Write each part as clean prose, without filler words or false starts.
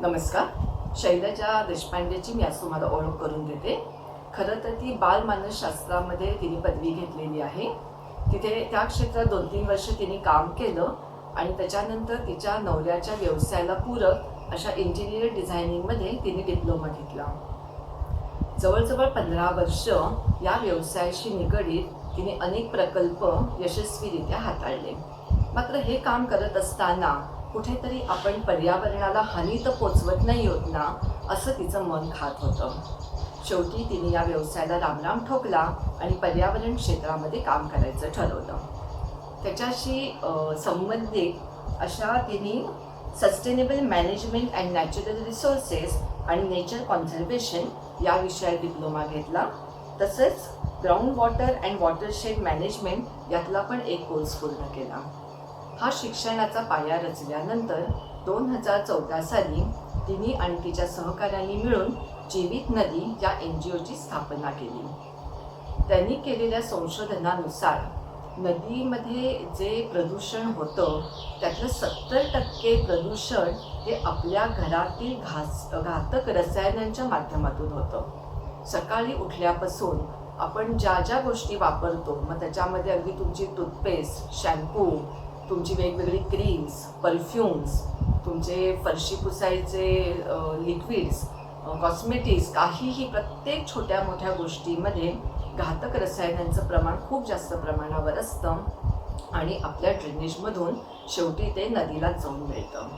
नमस्कार. शैलजा देशपांडेची मी आज तुम्हाला ओळख करून देते. खरं तर ती बालमानसशास्त्रामध्ये तिने पदवी घेतलेली आहे. तिथे त्या क्षेत्रात 2-3 वर्ष तिने काम केलं आणि त्याच्यानंतर तिच्या नवऱ्याच्या व्यवसायाला पूरक अशा इंटिरियर डिझायनिंगमध्ये तिने डिप्लोमा घेतला. जवळजवळ 15 वर्ष या व्यवसायाशी निगडीत तिने अनेक प्रकल्प यशस्वीरित्या हाताळले. मात्र हे काम करत असताना कुठेतरी आपण पर्यावरणाला हानी तर पोचवत नाही होत ना, असं तिचं मन खात होतं. शेवटी तिने या व्यवसायाला रामराम ठोकला आणि पर्यावरण क्षेत्रामध्ये काम करायचं ठरवलं. त्याच्याशी संबंधित अशा तिने sustainable management and natural resources आणि नेचर कॉन्झर्वेशन या विषयात डिप्लोमा घेतला. तसंच ground water and watershed management यातला पण एक कोर्स पूर्ण केला. हा शिक्षणाचा पाया रचल्यानंतर 2014 साली तिने आणि तिच्या सहकाऱ्यांनी मिळून जीवित नदी या NGOची स्थापना केली. त्यांनी केलेल्या संशोधनानुसार नदीमध्ये जे प्रदूषण होतं त्यातलं 70% प्रदूषण हे आपल्या घरातील घातक रसायनांच्या माध्यमातून होतं. सकाळी उठल्यापासून आपण ज्या ज्या गोष्टी वापरतो, मग त्याच्यामध्ये अगदी तुमची टूथपेस्ट, शॅम्पू, तुमची वेगवेगळी क्रीम्स, परफ्यूम्स, तुमचे फरशी पुसायचे लिक्विड्स, कॉस्मेटिक्स, काहीही प्रत्येक छोट्या मोठ्या गोष्टीमध्ये घातक रसायनांचं प्रमाण खूप जास्त प्रमाणावर असतं आणि आपल्या ड्रेनेजमधून शेवटी ते नदीला जाऊन मिळतं.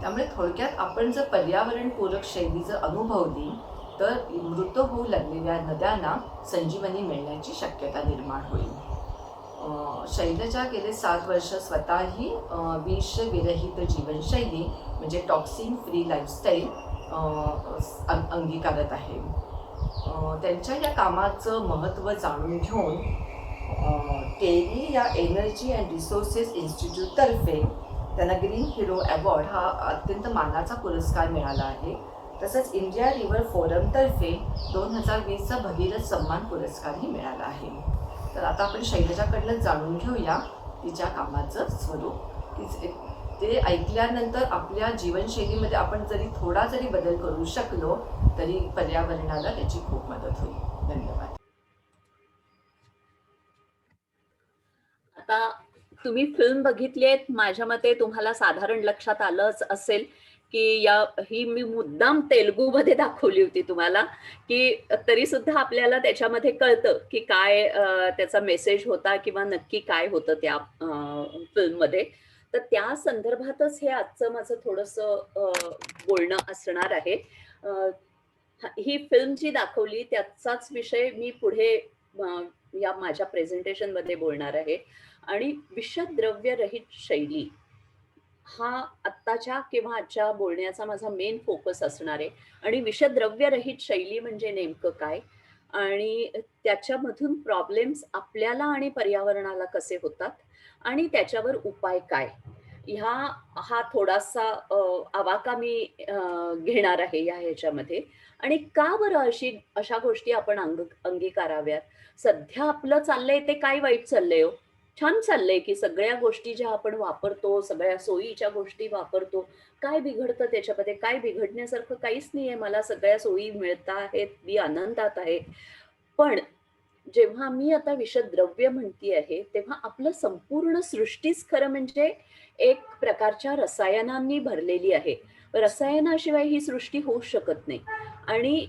त्यामुळे थोडक्यात आपण जर पर्यावरणपूरक शैली जर अनुभवली तर मृत होऊ लागलेल्या नद्यांना संजीवनी मिळण्याची शक्यता निर्माण होईल. शैलजा गेले 7 वर्ष स्वतःही विषविरहित जीवनशैली म्हणजे टॉक्सिन फ्री लाईफस्टाईल अंगीकारत आहे. त्यांच्या या कामाचं महत्त्व जाणून घेऊन टेरी या एनर्जी अँड रिसोर्सेस इन्स्टिट्यूटतर्फे त्यांना ग्रीन हिरो अवॉर्ड हा अत्यंत मानाचा पुरस्कार मिळाला आहे. तसंच इंडिया रिव्हर फोरमतर्फे 2020चा भगीरथ सन्मान पुरस्कारही मिळाला आहे. तर आता आपण शैलजाकडनं जाणून घेऊया तिच्या कामाचं स्वरूप. ते ऐकल्यानंतर आपल्या जीवनशैलीमध्ये आपण जरी थोडा जरी बदल करू शकलो तरी पर्यावरणाला त्याची खूप मदत होईल. धन्यवाद. आता तुम्ही फिल्म बघितली आहे, माझ्या मते तुम्हाला साधारण लक्षात आलंच असेल की ही मी मुद्दाम तेलुगूमध्ये दाखवली होती तुम्हाला, की तरी सुद्धा आपल्याला त्याच्यामध्ये कळतं की काय त्याचा मेसेज होता किंवा नक्की काय होतं त्या फिल्ममध्ये. तर त्या संदर्भातच हे आजचं माझं थोडंसं बोलणं असणार आहे. ही फिल्म जी दाखवली त्याचाच विषय मी पुढे या माझ्या प्रेझेंटेशनमध्ये बोलणार आहे. आणि विषद्रव्य रहित शैली हा आत्ताच्या किंवा आजच्या बोलण्याचा माझा मेन फोकस असणार आहे. आणि विषद्रव्य रहित शैली म्हणजे नेमकं काय आणि त्याच्यामधून प्रॉब्लेम्स आपल्याला आणि पर्यावरणाला कसे होतात आणि त्याच्यावर उपाय काय, हा थोडासा आवाका मी घेणार आहे या ह्याच्यामध्ये. आणि का बरं अशा गोष्टी आपण अंगीकाराव्यात? सध्या आपलं चाललंय ते काय वाईट चाललंय हो? छान चाललंय की सगळ्या गोष्टी ज्या आपण वापरतो, सगळ्या सोयीच्या गोष्टी वापरतो. काय बिघडतं त्याच्यामध्ये? काय बिघडण्यासारखं काहीच नाहीये. मला सगळ्या सोयी मिळत आहेत, मी आनंदात आहे. पण जेव्हा मी आता विषद्रव्य म्हणती आहे, तेव्हा आपलं संपूर्ण सृष्टीच खरं म्हणजे एक प्रकारच्या रसायनांनी भरलेली आहे. रसायनाशिवाय ही सृष्टी होऊच शकत नाही. आणि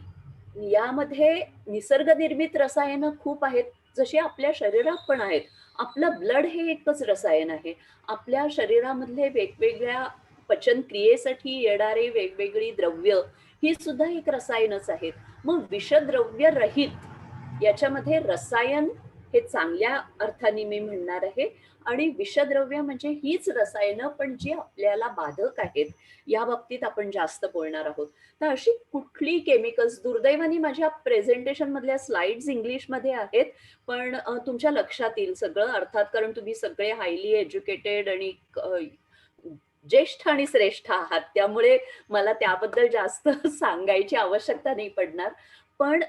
यामध्ये निसर्गनिर्मित रसायनं खूप आहेत, जशी आपल्या शरीरात पण आहेत. आपलं ब्लड हे एकच रसायन आहे. आपल्या शरीरामधले वेगवेगळ्या पचन क्रियेसाठी येणारे वेगवेगळी द्रव्य ही सुद्धा एक रसायनच आहेत. मग विषद्रव्य रहित याच्यामध्ये रसायन हे चांगल्या अर्थाने मी म्हणणार आहे आणि विषद्रव्य म्हणजे हीच रसायनं पण जी आपल्याला बाधक आहेत या बाबतीत आपण जास्त बोलणार आहोत. तर अशी कुठली केमिकल्स, दुर्दैवाने माझ्या प्रेझेंटेशन मधल्या स्लाइड्स इंग्लिशमध्ये आहेत, पण तुमच्या लक्षात येईल सगळं अर्थात, कारण तुम्ही सगळे हायली एज्युकेटेड आणि ज्येष्ठ आणि श्रेष्ठ आहात, त्यामुळे मला त्याबद्दल जास्त सांगायची आवश्यकता नाही पडणार. पण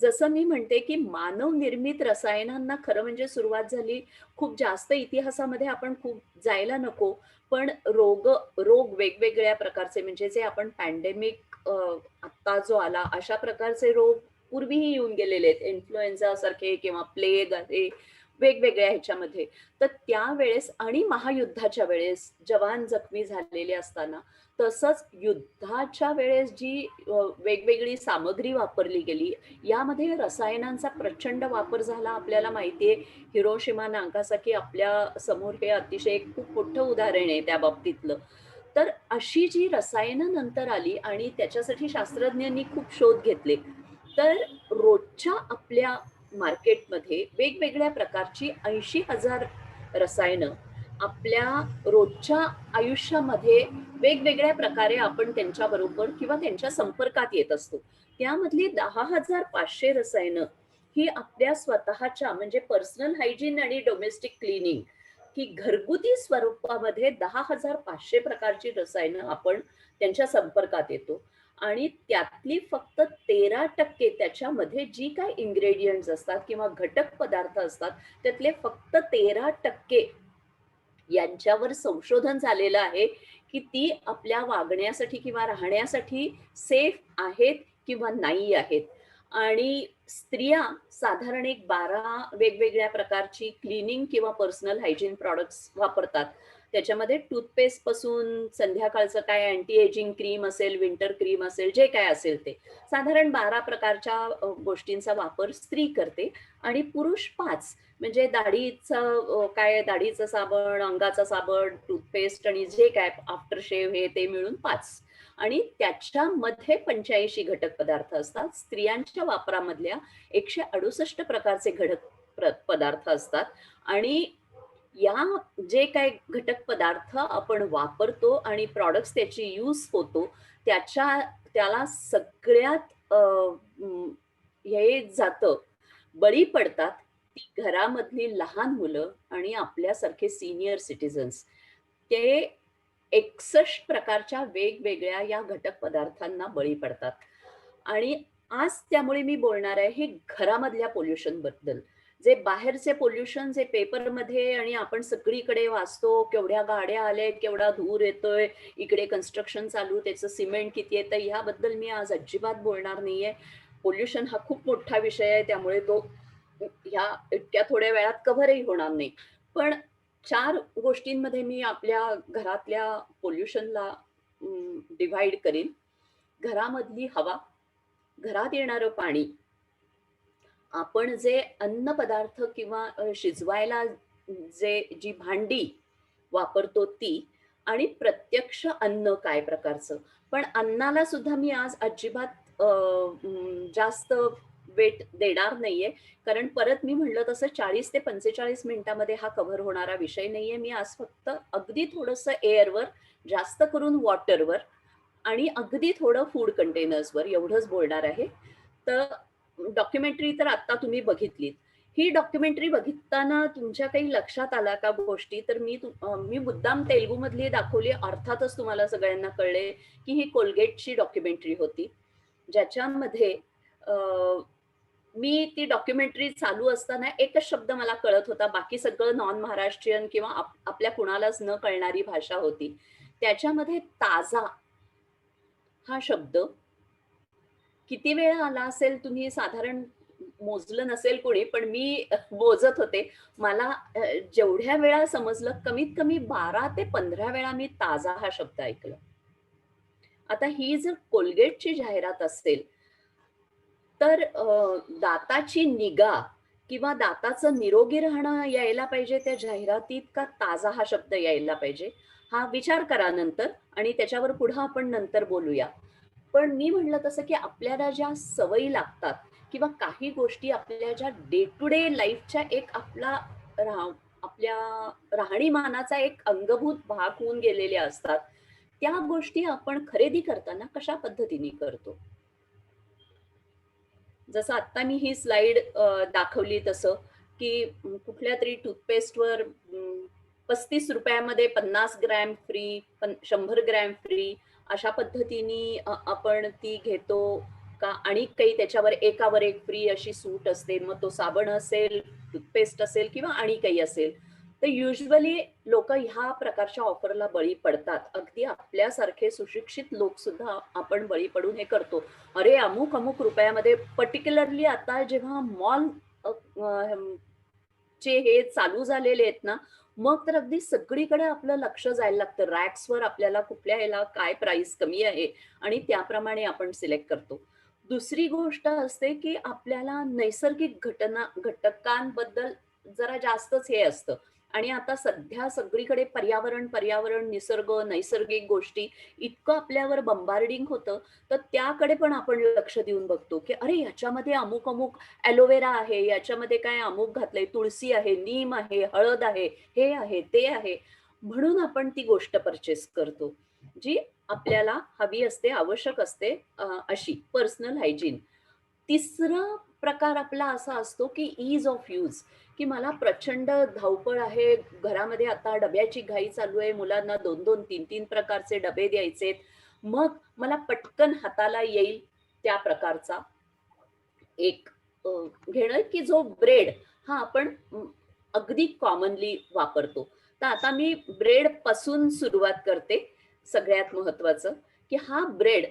जसं मी म्हणते, की मानव निर्मित रसायनांना खरं म्हणजे सुरुवात झाली खूप जास्त इतिहासामध्ये आपण खूप जायला नको. पण रोग वेगवेगळ्या प्रकारचे म्हणजे जे आपण पॅन्डेमिक आत्ता जो आला, अशा प्रकारचे रोग पूर्वीही येऊन गेलेले आहेत. इन्फ्लुएन्झा सारखे किंवा प्लेग आहे, वेगवेगळ्या ह्याच्यामध्ये. तर त्यावेळेस आणि महायुद्धाच्या वेळेस जवान जखमी झालेले असताना, तसंच युद्धाच्या वेळेस जी वेगवेगळी सामग्री वापरली गेली, यामध्ये रसायनांचा प्रचंड वापर झाला आपल्याला माहिती आहे. हिरोशिमा, नागासाकी आपल्या समोर हे अतिशय एक खूप मोठं उदाहरण आहे त्या बाबतीतलं. तर अशी जी रसायनं नंतर आली आणि त्याच्यासाठी शास्त्रज्ञांनी खूप शोध घेतले. तर रोजच्या आपल्या मार्केटमध्ये वेगवेगळ्या प्रकारची 80,000 रसायनं आपल्या रोजच्या आयुष्यामध्ये वेगवेगळ्या प्रकारे आपण त्यांच्याबरोबर किंवा त्यांच्या संपर्कात येत असतो. त्यामधली 10,500 रसायनं ही आपल्या स्वतःच्या म्हणजे पर्सनल हायजीन आणि डोमेस्टिक क्लीनिंग ही घरगुती स्वरूपामध्ये 10,500 प्रकारची रसायनं आपण त्यांच्या संपर्कात येतो. आणि त्यातली फक्त 13% त्याच्यामध्ये जी काही इन्ग्रेडियंट्स असतात किंवा घटक पदार्थ असतात, त्यातले फक्त 13% यांच्यावर संशोधन झालेलं आहे, की ती आपल्या वागण्यासाठी किंवा राहण्यासाठी सेफ आहेत किंवा नाही आहेत. आणि स्त्रिया साधारण एक 12 वेगवेगळ्या प्रकारची क्लीनिंग किंवा पर्सनल हायजीन प्रॉडक्ट्स वापरतात. त्याच्यामध्ये टूथपेस्ट पासून संध्याकाळचं काय अँटी एजिंग क्रीम असेल, विंटर क्रीम असेल, जे काय असेल ते. साधारण 12 प्रकारच्या गोष्टींचा वापर स्त्री करते आणि पुरुष 5 म्हणजे दाढीचं साबण, अंगाचा साबण, टूथपेस्ट आणि जे काय आफ्टर शेव हे ते मिळून 5 आणि त्याच्यामध्ये 85 घटक पदार्थ असतात. स्त्रियांच्या वापरामधल्या 168 प्रकारचे पदार्थ असतात आणि या जे काही घटक पदार्थ आपण वापरतो आणि प्रॉडक्ट्स त्याची यूज होतो, त्याला सगळ्यात हे जातं, बळी पडतात ती घरामधली लहान मुलं आणि आपल्यासारखे सीनियर सिटिझन्स. ते 61 प्रकारच्या वेगवेगळ्या या घटक पदार्थांना बळी पडतात. आणि आज त्यामुळे मी बोलणार आहे हे घरामधल्या पोल्युशन बद्दल. जे बाहेरचे पोल्युशन जे पेपरमध्ये आणि आपण सगळीकडे वाचतो, केवढ्या गाड्या आल्या, केवढा धूर येतोय, इकडे कन्स्ट्रक्शन चालू, त्याचं सिमेंट किती येतं, ह्याबद्दल मी आज अजिबात बोलणार नाहीये. पोल्युशन हा खूप मोठा विषय आहे, त्यामुळे तो ह्या इतक्या थोड्या वेळात कव्हरही होणार नाही. पण 4 गोष्टींमध्ये मी आपल्या घरातल्या पोल्युशनला डिव्हाईड करीन. घरामधली हवा, घरात येणारं पाणी, आपण जे अन्न पदार्थ किंवा शिजवायला जी भांडी वापरतो ती आणि प्रत्यक्ष अन्न काय प्रकारचं. पण अन्नाला सुद्धा मी आज अजिबात जास्त वेट देणार नाहीये. कारण परत मी म्हटलं तसं 40 ते 45 मिनिटामध्ये हा कव्हर होणारा विषय नाहीये. मी आज फक्त अगदी थोडंसं एअरवर, जास्त करून वॉटरवर आणि अगदी थोडं फूड कंटेनर्सवर एवढंच बोलणार आहे. तर डॉक्युमेंटरी तर आता तुम्ही बघितलीत. ही डॉक्युमेंटरी बघताना तुमच्या काही लक्षात आल्या का गोष्टी? तर मी मुद्दाम तेलुगूमधली दाखवली. अर्थातच तुम्हाला सगळ्यांना कळले, की ही कोलगेटची डॉक्युमेंटरी होती. ज्याच्यामध्ये अ, मी ती डॉक्युमेंटरी चालू असताना एकच शब्द मला कळत होता. बाकी सगळं नॉन महाराष्ट्रीयन किंवा आपल्या कुणालाच न कळणारी भाषा होती. त्याच्यामध्ये ताजा हा शब्द किती वेळा आला असेल तुम्ही साधारण मोजलं नसेल कोणी, पण मी मोजत होते. मला जेवढ्या वेळा समजलं कमीत कमी 12 ते 15 वेळा मी ताजा हा शब्द ऐकला. आता ही जर कोलगेटची जाहिरात असेल, तर दाताची निगा किंवा दाताचं निरोगी राहणं यायला पाहिजे त्या जाहिरातीत का ताजा हा शब्द यायला पाहिजे? हा विचार करा नंतर आणि त्याच्यावर पुढं आपण नंतर बोलूया. पण मी म्हटलं तसं, की आपल्याला ज्या सवयी लागतात किंवा काही गोष्टी आपल्या ज्या डे टू डे लाईफच्या एक राह आपल्या राहणीमानाचा एक अंगभूत भाग होऊन गेलेल्या असतात. त्या गोष्टी आपण खरेदी करताना कशा पद्धतीने करतो? जसं आत्ता मी ही स्लाईड दाखवली तसं, की कुठल्यातरी टूथपेस्टवर ₹35 मध्ये 50 ग्रॅम फ्री, 100 ग्रॅम फ्री अशा पद्धतीने आपण ती घेतो. का आणि काही त्याच्यावर एकावर एक फ्री अशी सूट असते, मग तो साबण असेल, टूथपेस्ट असेल किंवा आणि काही असेल, तर युजली लोक ह्या प्रकारच्या ऑफरला बळी पडतात. अगदी आपल्यासारखे सुशिक्षित लोक सुद्धा आपण बळी पडून हे करतो. अरे अमुक अमुक रुपयामध्ये, पर्टिक्युलरली आता जेव्हा मॉल चे हे चालू झालेले आहेत ना, मग तर अगदी सगळीकडे आपलं लक्ष जायला लागतं. रॅक्सवर आपल्याला कुठल्या ह्याला काय प्राइस कमी आहे आणि त्याप्रमाणे आपण सिलेक्ट करतो. दुसरी गोष्ट असते, की आपल्याला नैसर्गिक घटकांबद्दल जरा जास्तच हे असतं आणि आता सध्या सगळीकडे पर्यावरण, पर्यावरण, निसर्ग, नैसर्गिक गोष्टी इतकं आपल्यावर बंबार्डिंग होतं, तर त्याकडे पण आपण लक्ष देऊन बघतो, की अरे ह्याच्यामध्ये अमुक-अमुक एलोवेरा आहे, याच्यामध्ये काय अमुक घातलंय, तुळसी आहे, नीम आहे, हळद आहे, हे आहे, ते आहे. म्हणून आपण ती गोष्ट परचेस करतो, जी आपल्याला हवी असते, आवश्यक असते अशी पर्सनल हायजीन. तिसरा प्रकार आपला असा असतो, की ईज ऑफ यूज, की मला प्रचंड धावपळ आहे, घरामध्ये आता डब्याची घाई चालू आहे, मुलांना 2-2, 3-3 प्रकारचे डबे द्यायचेत. मग मला पटकन हाताला येईल त्या प्रकारचा एक घेणं, की जो ब्रेड हा आपण अगदी कॉमनली वापरतो. तर आता मी ब्रेड पासून सुरुवात करते. सगळ्यात महत्वाचं, की हा ब्रेड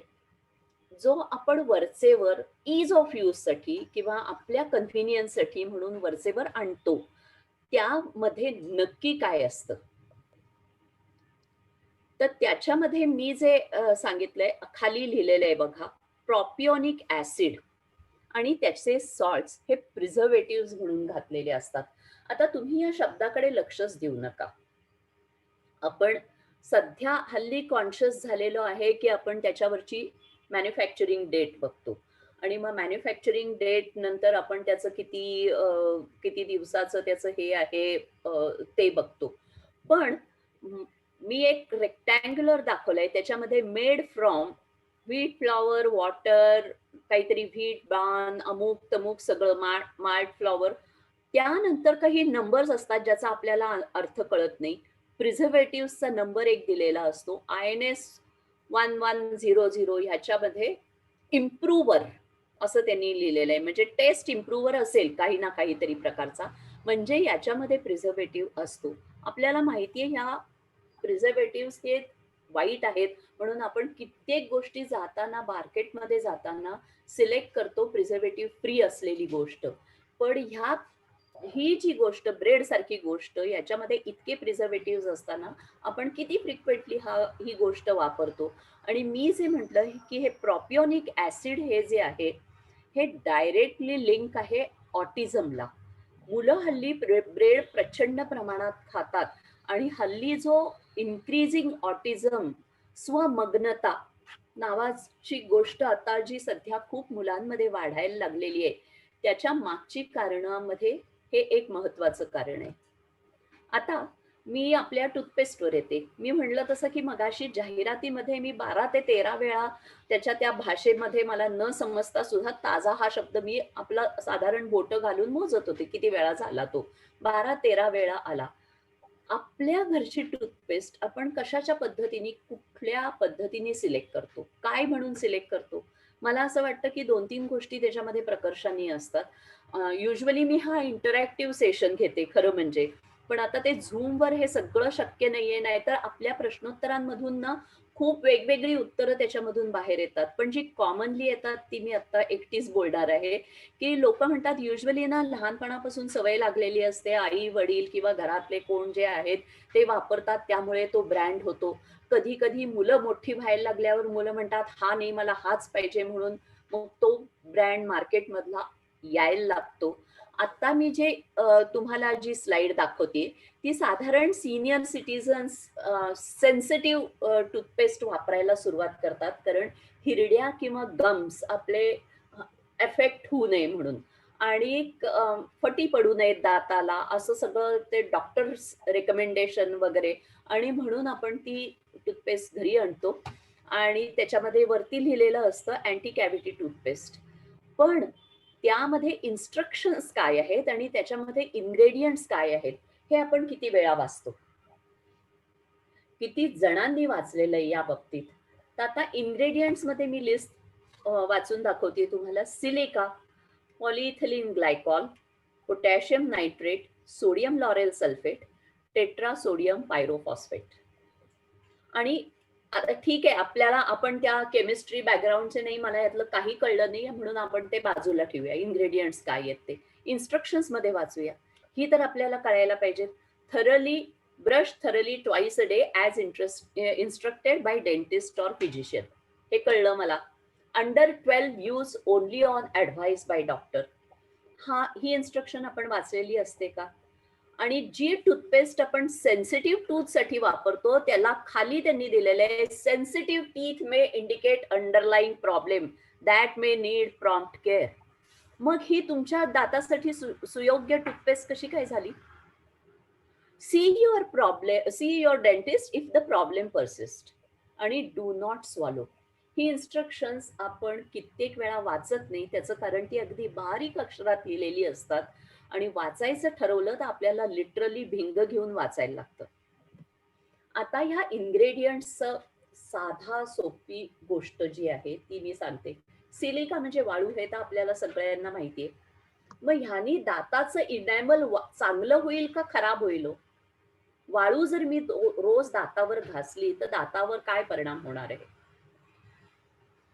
जो आपण वरचेवर ईज ऑफ यूजसाठी किंवा आपल्या कन्व्हिनियन्ससाठी म्हणून वरचेवर आणतो, त्यामध्ये नक्की काय असतं? तर त्याच्यामध्ये मी जे सांगितलंय, खाली लिहिलेलं आहे बघा, प्रोपिओनिक ॲसिड आणि त्याचे सॉल्ट्स हे प्रिझर्वेटिव्ह म्हणून घातलेले असतात. आता तुम्ही या शब्दाकडे लक्षच देऊ नका. आपण सध्या हल्ली कॉन्शियस झालेलो आहे, की आपण त्याच्यावरची मॅन्युफॅक्चरिंग डेट बघतो आणि मग मॅन्युफॅक्चरिंग डेट नंतर आपण त्याचं किती दिवसाचं त्याचं हे आहे ते बघतो. पण म मी एक रेक्टँग्युलर दाखवलंय, त्याच्यामध्ये made from wheat flower, water, काहीतरी व्हीट बार्न, अमुक-तमुक सगळं माल्ट फ्लॉवर. त्यानंतर काही नंबर्स असतात ज्याचा आपल्याला अर्थ कळत नाही. प्रिझर्वेटिव्हचा नंबर एक दिलेला असतो. INS 1100 ह्याच्यामध्ये इम्प्रूव्हर असं त्यांनी लिहिलेलं आहे. म्हणजे टेस्ट इम्प्रूव्हर असेल काही ना काहीतरी प्रकारचा. म्हणजे याच्यामध्ये प्रिझर्वेटिव्ह असतो. आपल्याला माहिती आहे ह्या प्रिझर्वेटिव्हज हे वाईट आहेत, म्हणून आपण कित्येक गोष्टी जाताना, मार्केटमध्ये जाताना सिलेक्ट करतो प्रिझर्वेटिव्ह फ्री असलेली गोष्ट. पण ही जी गोष्ट, ब्रेड सारखी गोष्ट, याच्यामध्ये इतके प्रिझर्वेटिव्ह असताना आपण किती फ्रिक्वेंटली ही गोष्ट वापरतो. आणि मी जे म्हटलं, की हे प्रोपिओनिक ऍसिड हे जे आहे, हे डायरेक्टली लिंक आहे ऑटिझमला. मुलं हल्ली ब्रेड प्रचंड प्रमाणात खातात आणि हल्ली जो इन्क्रीजिंग ऑटिझम, स्वमग्नता नावाची गोष्ट आता जी सध्या खूप मुलांमध्ये वाढायला लागलेली आहे, त्याच्या मागची कारणामध्ये हे एक महत्वाचं कारण आहे. आता मी आपल्या टूथपेस्टवर येते. मी म्हटलं तसं, की मगाशी जाहिरातीमध्ये मी 12 ते 13 वेळा त्याच्या त्या भाषेमध्ये मला न समजता सुद्धा ताजा हा शब्द मी आपला साधारण बोटं घालून मोजत होते, किती वेळा झाला तो. 12-13 वेळा आला. आपल्या घरची टूथपेस्ट आपण कशाच्या पद्धतीने, कुठल्या पद्धतीने सिलेक्ट करतो? काय म्हणून सिलेक्ट करतो? मला असं वाटतं, की 2-3 गोष्टी त्याच्यामध्ये प्रकर्षाने असतात. युजुअली मी हा इंटरॅक्टिव्ह सेशन घेते खरं म्हणजे. पण आता ते Zoomवर हे सगळं शक्य नाहीये. नाहीतर आपल्या प्रश्नोत्तरांमधून ना खूप वेगवेगळी उत्तरं त्याच्यामधून बाहेर येतात. पण जी कॉमनली येतात ती मी आता एकटीच बोलणार आहे, की लोकं म्हणतात युजुअली ना लहानपणापासून सवय लागलेली असते. आई-वडील किंवा घरातले कोण जे आहेत ते वापरतात, त्यामुळे तो ब्रँड होतो. कधी-कधी मुलं मोठी व्हायला लागल्यावर मुलं म्हणतात, "हा नाही, मला हाच पाहिजे" म्हणून मग तो ब्रँड मार्केटमधला यायला लागतो. आता मी जे तुम्हाला जी स्लाईड दाखवते, ती साधारण सीनियर सिटिझन्स सेन्सिटिव्ह टूथपेस्ट वापरायला सुरुवात करतात. कारण हिरड्या किंवा गम्स आपले अफेक्ट होऊ नये म्हणून. आणि फटी पडू नयेत दाताला, असं सगळं ते डॉक्टर्स रिकमेंडेशन वगैरे. आणि म्हणून आपण ती टूथपेस्ट घरी आणतो आणि त्याच्यामध्ये वरती लिहिलेलं असतं अँटी कॅव्हिटी टूथपेस्ट. पण त्यामध्ये इन्स्ट्रक्शन्स काय आहेत आणि त्याच्यामध्ये इन्ग्रेडियंट्स काय आहेत, हे आपण किती वेळा वाचतो? किती जणांनी वाचलेलं आहे या बाबतीत? तर आता इन्ग्रेडियंट्समध्ये मी लिस्ट वाचून दाखवते तुम्हाला. Silica, polyethylene glycol, potassium nitrate, sodium lauryl sulphate, tetra sodium pyrophosphate. आणि आता ठीक आहे, आपल्याला आपण त्या केमिस्ट्री बॅकग्राऊंडचे नाही, मला यातलं काही कळलं नाही म्हणून आपण ते बाजूला ठेवूया. इन्ग्रेडियंट्स काय आहेत ते इन्स्ट्रक्शन्स मध्ये वाचूया. ही तर आपल्याला कळायला पाहिजे. Thoroughly brush thoroughly twice a day as instructed by dentist or physician. हे कळलं मला. Under 12 use only on advice by doctor. ही इन्स्ट्रक्शन आपण वाचलेली असते का? आणि जी टूथपेस्ट आपण सेन्सिटिव्ह टूथ साठी वापरतो त्याला खाली त्यांनी दिलेले आहे, sensitive teeth may indicate underlying problem that may need prompt care. मग ही तुमच्या दातासाठी सुयोग्य टूथपेस्ट कशी काय झाली? See your dentist if the problem persist आणि do not swallow. He instructions आपण कित्येक वेळा वाचत नाही. त्याचं कारण ती अगदी बारीक अक्षरात लिहिलेली असतात आणि वाचायचं ठरवलं तर आपल्याला लिटरली भिंग घेऊन वाचायला लागतं. आता ह्या इन्ग्रेडियंट्सचं साधा सोपी गोष्ट जी आहे ती मी सांगते. सिलिका म्हणजे वाळू, हे तर आपल्याला सगळ्यांना माहितीये. मग ह्यानी दाताचं इनॅमल चांगलं होईल का खराब होईल? वाळू जर मी रोज दातावर घासली तर दातावर काय परिणाम होणार आहे?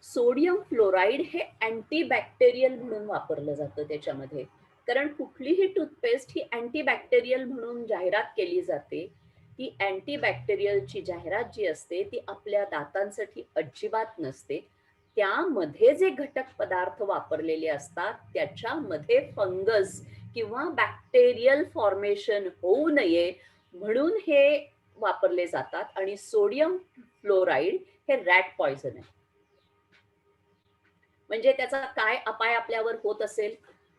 सोडियम फ्लोराईड हे अँटीबॅक्टेरियल म्हणून वापरलं जातं त्याच्यामध्ये. कारण कुठलीही टूथपेस्ट ही अँटीबॅक्टेरियल म्हणून जाहिरात केली जाते. ती अँटीबॅक्टेरियलची जाहिरात जी असते ती आपल्या दातांसाठी अजिबात नसते. त्यामध्ये जे घटक पदार्थ वापरलेले असतात त्याच्यामध्ये फंगस किंवा बॅक्टेरियल फॉर्मेशन होऊ नये म्हणून हे वापरले जातात. आणि सोडियम फ्लोराईड हे रॅट पॉइझन आहे. म्हणजे त्याचा काय अपाय आपल्यावर होत असेल?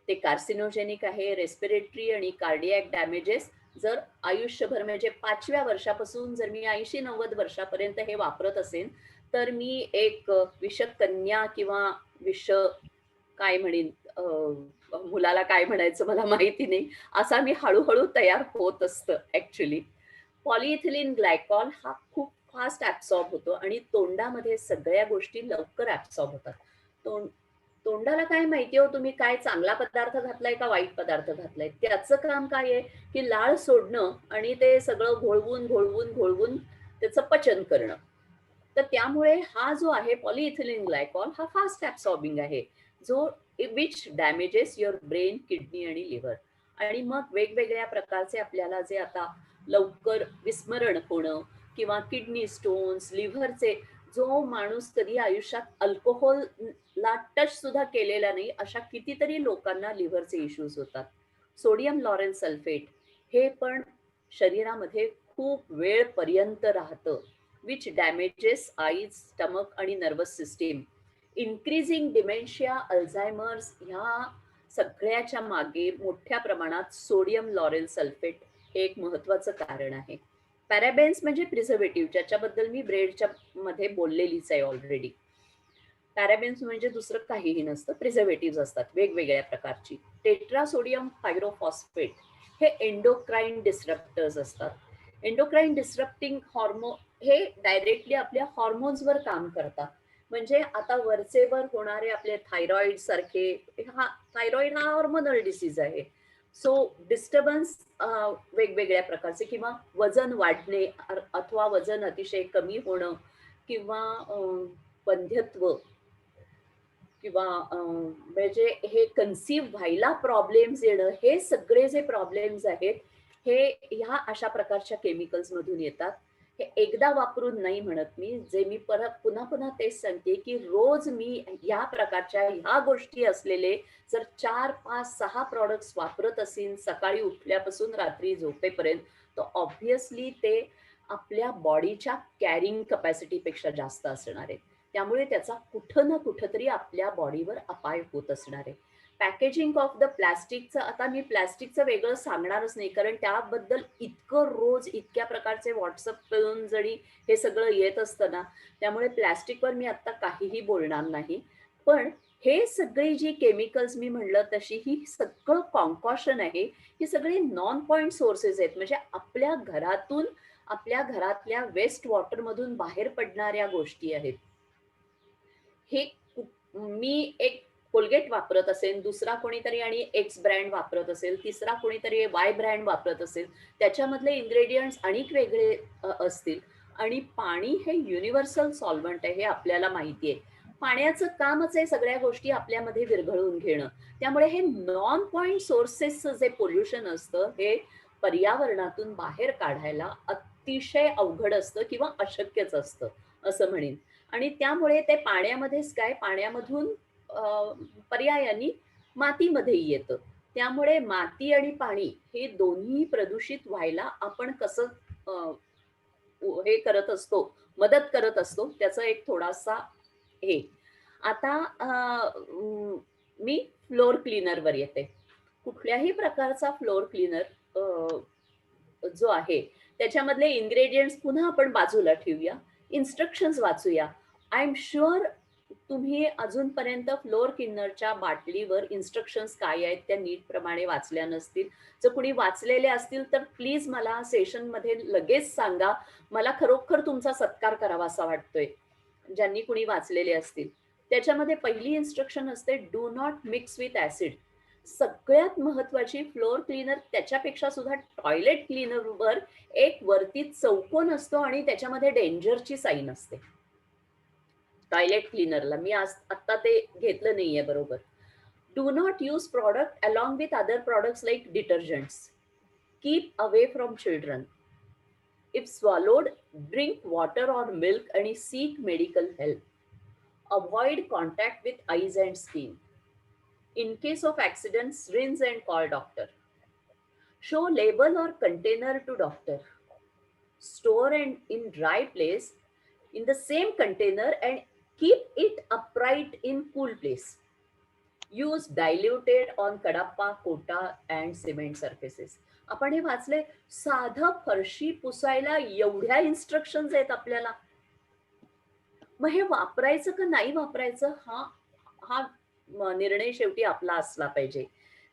ते कार्सिनोजेनिक आहे, रेस्पिरेटरी आणि कार्डियक डॅमेजेस. जर आयुष्यभर म्हणजे 5व्या वर्षापासून जर मी 80-90 वर्षापर्यंत हे वापरत असेल तर मी एक विषकन्या किंवा विष काय म्हणेन, मुलाला काय म्हणायचं मला माहिती नाही, असा मी हळूहळू तयार होत असतं ऍक्च्युली. पॉलिइथिलीन ग्लायकॉल हा खूप फास्ट ऍब्सॉर्ब होतो आणि तोंडामध्ये सगळ्या गोष्टी लवकर ऍब्सॉर्ब होतात. तोंडाला काय माहिती हो तुम्ही काय चांगला पदार्थ घातलाय का वाईट पदार्थ घातलाय? त्याचं काम काय आहे की लाळ सोडणं आणि ते सगळं घोळवून घोळवून घोळवून त्याचं पचन करणं. तर त्यामुळे हा जो आहे पॉलिइथिलीन ग्लायकॉल हा फास्ट ऍब्सॉर्बिंग आहे, जो which damages your brain, kidney आणि लिव्हर. आणि मग वेगवेगळ्या प्रकारचे आपल्याला जे आता लवकर विस्मरण होणं किंवा किडनी स्टोन्स, लिव्हरचे, जो माणूस कधी आयुष्यात अल्कोहोलला टच सुद्धा केलेला नाही अशा कितीतरी लोकांना लिव्हरचे इश्यूज होतात. सोडियम लॉरेल सल्फेट हे पण शरीरामध्ये खूप वेळपर्यंत राहतं, विच डॅमेजेस आईज, स्टमक आणि nervous system. Increasing dementia, Alzheimer's ह्या सगळ्याच्या मागे मोठ्या प्रमाणात सोडियम लॉरेल सल्फेट हे एक महत्वाचं कारण आहे. पॅराबेन्स म्हणजे प्रिझर्वेटिव्ह, ज्याच्याबद्दल मी ब्रेडच्या मध्ये बोललेलीच आहे ऑलरेडी. पॅराबेन्स म्हणजे दुसरं काहीही नसतं, प्रिझर्वेटिव्ह असतात वेगवेगळ्या प्रकारची. टेट्रा सोडियम पायरोफॉस्फेट हे एंडोक्राईन डिस्रप्टर्स असतात. एंडोक्राईन डिस्रप्टिंग हॉर्मोन हे डायरेक्टली आपल्या हॉर्मोन्सवर काम करतात. म्हणजे आता वरचेवर होणारे आपले थायरॉइड सारखे, थायरॉइड हा हॉर्मोनल डिसीज आहे. सो डिस्टर्बन्स वेगवेगळ्या प्रकारचे किंवा वजन वाढणे अथवा वजन अतिशय कमी होणं किंवा वंध्यत्व किंवा म्हणजे हे कन्सीव्ह व्हायला प्रॉब्लेम्स येणं, हे सगळे जे प्रॉब्लेम्स आहेत हे ह्या अशा प्रकारच्या केमिकल्स मधून येतात. हे एकदा वापरून नाही म्हणत मी, जे मी परत पुन्हा पुन्हा तेच सांगते की रोज मी या प्रकारच्या ह्या गोष्टी असलेले जर 4, 5, 6 प्रॉडक्ट्स वापरत असेल सकाळी उठल्यापासून रात्री झोपेपर्यंत, तर ऑब्व्हियसली ते आपल्या बॉडीच्या कॅरिंग कपॅसिटीपेक्षा जास्त असणार आहे. त्यामुळे त्याचा कुठं ना कुठंतरी आपल्या बॉडीवर अपाय होत असणार आहे. पॅकेजिंग ऑफ द प्लॅस्टिकचं, आता मी प्लॅस्टिकचं वेगळं सांगणारच नाही कारण त्याबद्दल इतकं रोज इतक्या प्रकारचे व्हॉट्सअप जरी हे सगळं येत असतं ना, त्यामुळे प्लॅस्टिकवर मी आता काहीही बोलणार नाही. पण हे सगळी जी केमिकल्स मी म्हणलं तशी ही सगळं कॉन्कॉशन आहे, ही सगळी नॉन पॉइंट सोर्सेस आहेत. म्हणजे आपल्या घरातून, आपल्या घरातल्या वेस्ट वॉटर मधून बाहेर पडणाऱ्या गोष्टी आहेत. हे मी एक कोलगेट वापरत असेल, दुसरा कोणीतरी आणि एक्स ब्रँड वापरत असेल, तिसरा कोणीतरी वाय ब्रँड वापरत असेल, त्याच्यामधले इन्ग्रेडियंट्स अनेक वेगळे असतील. आणि पाणी हे युनिव्हर्सल सॉल्व्हंट आहे, हे आपल्याला माहिती आहे. पाण्याचं कामच आहे सगळ्या गोष्टी आपल्यामध्ये विरघळवून घेणं. त्यामुळे हे नॉन पॉइंट सोर्सेसचं जे पोल्युशन असतं, हे पर्यावरणातून बाहेर काढायला अतिशय अवघड असतं किंवा अशक्यच असतं, असं म्हणेन. आणि त्यामुळे ते पाण्यामध्येच काय, पाण्यामधून पर्यायाने मातीमध्येही येतं. त्यामुळे माती आणि पाणी हे दोन्ही प्रदूषित व्हायला आपण कसं अ, हे करत असतो, मदत करत असतो, त्याचा एक थोडासा हे. आता मी फ्लोर क्लीनरवर येते. कुठल्याही प्रकारचा फ्लोर क्लीनर जो आहे, त्याच्यामधले इन्ग्रेडियंट्स पुन्हा आपण बाजूला ठेवूया. इन्स्ट्रक्शन्स वाचूया. आय एम शुअर तुम्ही अजूनपर्यंत फ्लोअर क्लीनरच्या बाटलीवर इन्स्ट्रक्शन्स काय आहेत त्या नीट प्रमाणे वाचल्या नसतील. जर कुणी वाचलेले असतील तर प्लीज मला सेशनमध्ये लगेच सांगा. मला खरोखर तुमचा सत्कार करावासा वाटतोय, ज्यांनी कुणी वाचलेले असतील. त्याच्यामध्ये पहिली इन्स्ट्रक्शन असते, do not mix with acid. सगळ्यात महत्वाची, फ्लोअर क्लीनर त्याच्यापेक्षा सुद्धा टॉयलेट क्लीनरवर एक वरती चौकोन असतो आणि त्याच्यामध्ये डेंजरची साईन असते. टॉयलेट क्लीनरला मी आज आत्ता ते घेतलं नाहीये बरोबर. Do not use product along with other products like detergents. Keep away from children. If swallowed, drink water or milk and seek medical help. Avoid contact with eyes and skin. In case of accidents, rinse and call doctor. Show label or container to doctor. Store and in dry place in the same container and keep it upright in cool place. Use diluted on kadappa, kota and cement surfaces. आपण हे वाचले. साधं फरशी पुसायला एवढ्या instructions आहेत आपल्याला. मग हे वापरायचं का नाही वापरायचं, हा हा निर्णय शेवटी आपला असला पाहिजे.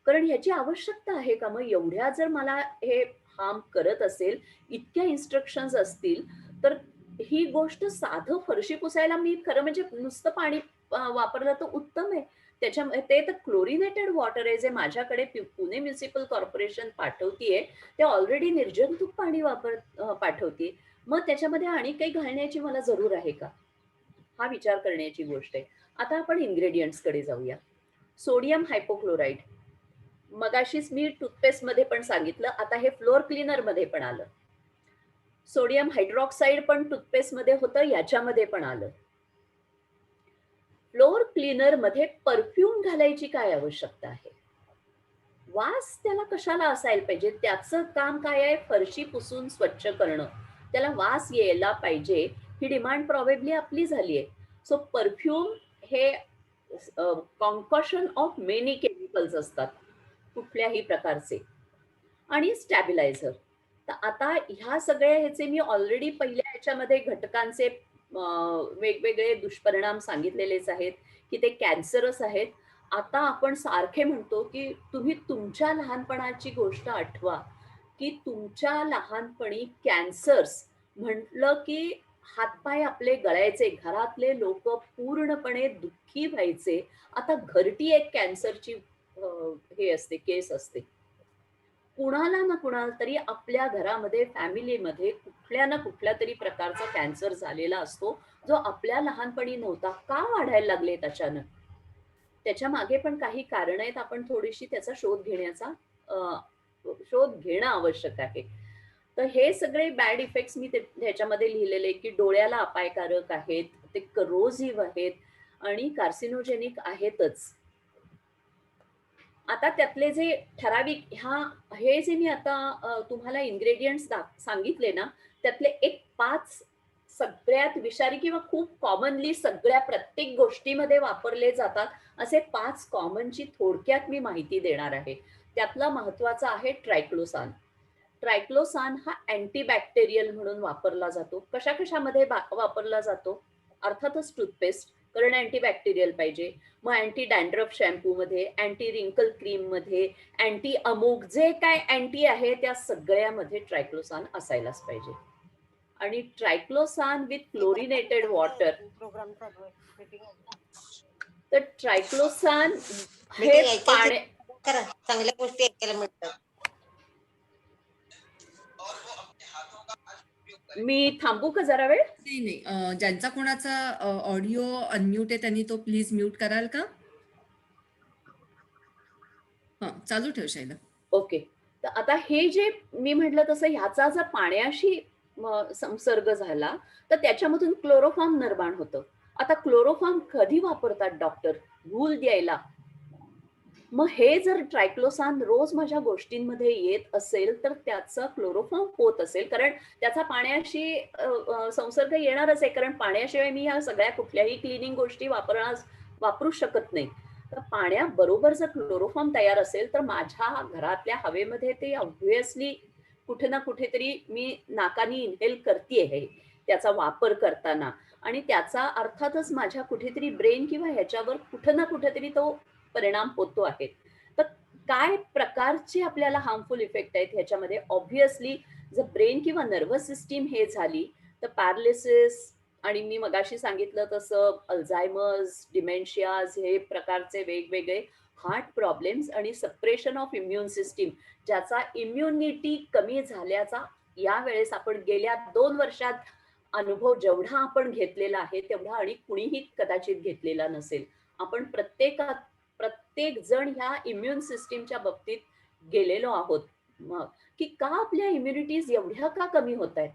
कारण ह्याची आवश्यकता आहे का? मग एवढ्या जर मला हे हार्म करत असेल, इतक्या इन्स्ट्रक्शन्स असतील, तर ही गोष्ट साधं फरशी पुसायला मी खरं म्हणजे नुसतं पाणी वापरलं तर उत्तम आहे. त्याच्यामुळे ते तर क्लोरिनेटेड वॉटर आहे, जे माझ्याकडे पुणे म्युनिसिपल कॉर्पोरेशन पाठवतीये. ते ऑलरेडी निर्जंतुक पाणी पाठवते. मग त्याच्यामध्ये आणि काही घालण्याची मला जरूर आहे का, हा विचार करण्याची गोष्ट आहे. आता आपण इन्ग्रेडियंट्स कडे जाऊया. सोडियम हायपोक्लोराईड मगाशीच मी टूथपेस्ट मध्ये पण सांगितलं, आता हे फ्लोअर क्लीनर मध्ये पण आलं. सोडियम हायड्रॉक्साईड पण टूथपेस्ट मध्ये होतं, याच्यामध्ये पण आलं. फ्लोअर क्लीनर मध्ये परफ्यूम घालायची काय आवश्यकता आहे? वास त्याला कशाला असायला पाहिजे? त्याचं काम काय आहे? फरशी पुसून स्वच्छ करणं. त्याला वास यायला पाहिजे, ही डिमांड प्रॉबेबली आपली झाली आहे. सो परफ्यूम हे कॉन्कॉशन ऑफ मेनी केमिकल्स असतात, कुठल्याही प्रकारचे. आणि स्टॅबिलायझर. तर आता ह्या सगळ्या ह्याचे मी ऑलरेडी पहिल्या ह्याच्यामध्ये घटकांचे वेगवेगळे दुष्परिणाम सांगितलेलेच आहेत, की ते कॅन्सरस आहेत. आता आपण सारखे म्हणतो की तुम्ही तुमच्या लहानपणाची गोष्ट आठवा, की तुमच्या लहानपणी कॅन्सर्स म्हटलं की हातपाय आपले गळायचे, घरातले लोक पूर्णपणे दुःखी व्हायचे. आता घरटी एक कॅन्सरची हे असते, केस असते. कुणाला ना कुणाला तरी आपल्या घरामध्ये, फॅमिलीमध्ये कुठल्या ना कुठल्या तरी प्रकारचा कॅन्सर झालेला असतो, जो आपल्या लहानपणी नव्हता. का वाढायला लागलेत अचानक? त्याच्या मागे पण काही कारण आहेत. आपण थोडीशी त्याचा शोध घेणं आवश्यक आहे. तर हे सगळे बॅड इफेक्ट्स मी ह्याच्यामध्ये लिहिलेले, की डोळ्याला अपायकारक आहेत, ते करोसिव्ह आहेत आणि कार्सिनोजेनिक आहेतच. आता त्यातले जे ठराविक हे जे मी आता तुम्हाला इन्ग्रेडियंट्स सांगितले ना, त्यातले एक 5 सगळ्यात विषारी किंवा खूप कॉमनली सगळ्या प्रत्येक गोष्टीमध्ये वापरले जातात, असे 5 कॉमनची थोडक्यात मी माहिती देणार आहे. त्यातला महत्वाचा आहे ट्रायक्लोसान. ट्रायक्लोसान हा अँटीबॅक्टेरियल म्हणून वापरला जातो. कशा-कशामध्ये वापरला जातो? अर्थातच टूथपेस्ट, कारण अँटीबॅक्टेरियल पाहिजे. मग अँटी डॅन्ड्रफ शॅम्पूमध्ये, अँटी रिंकल क्रीममध्ये, अँटी अमुक जे काय अँटी आहे त्या सगळ्यामध्ये ट्रायक्लोसान असायलाच पाहिजे. आणि ट्रायक्लोसान विथ क्लोरिनेटेड वॉटर. तर ट्रायक्लोसान हे मीटिंग ऐकायची पाण्या करा, चांगल्या गोष्टी ऐकायला मिळतात. मी थांबू का जरा वेळ? नाही नाही, ज्यांचा कोणाचा ऑडिओ अनम्यूट आहे त्यांनी तो प्लीज म्यूट कराल का? हां, चालू ठेव शैला. ओके. तर आता हे जे मी म्हटलं तसं ह्याचा जर पाण्याशी संसर्ग झाला तर त्याच्यामधून क्लोरोफॉर्म निर्माण होतं. आता क्लोरोफॉर्म कधी वापरतात डॉक्टर? भूल द्यायला. मग हे जर ट्रायक्लोसान रोज माझ्या गोष्टींमध्ये येत असेल तर त्याचा क्लोरोफॉर्म होत असेल, कारण त्याचा पाण्याशी संसर्ग येणारच आहे, कारण पाण्याशिवाय मी ह्या सगळ्या कुठल्याही क्लिनिंग गोष्टी वापरू शकत नाही. तर पाण्याबरोबर जर क्लोरोफॉर्म तयार असेल तर माझ्या घरातल्या हवेमध्ये ते ऑब्व्हियसली कुठे ना कुठेतरी मी नाकानी इनहेल करते आहे त्याचा वापर करताना, आणि त्याचा अर्थातच माझ्या कुठेतरी ब्रेन किंवा ह्याच्यावर कुठं ना कुठेतरी तो परिणाम होतो आहे. तर काय प्रकारचे आपल्याला हार्मफुल इफेक्ट आहेत ह्याच्यामध्ये? ऑब्व्हियसली जर ब्रेन किंवा नर्वस सिस्टीम हे झाली तर पॅरालिसिस, आणि मी मगाशी सांगितलं तसं अल्झायमर्स, डिमेन्शियाज हे प्रकारचे वेगवेगळे हार्ट प्रॉब्लेम्स आणि सप्रेशन ऑफ इम्युन सिस्टीम, ज्याचा इम्युनिटी कमी झाल्याचा यावेळेस आपण गेल्या 2 वर्षात अनुभव जेवढा आपण घेतलेला आहे तेवढा आणि कुणीही कदाचित घेतलेला नसेल. आपण प्रत्येक जण ह्या इम्युन सिस्टीमच्या बाबतीत गेलेलो आहोत. मग की का आपल्या इम्युनिटीज एवढ्या का कमी होत आहेत?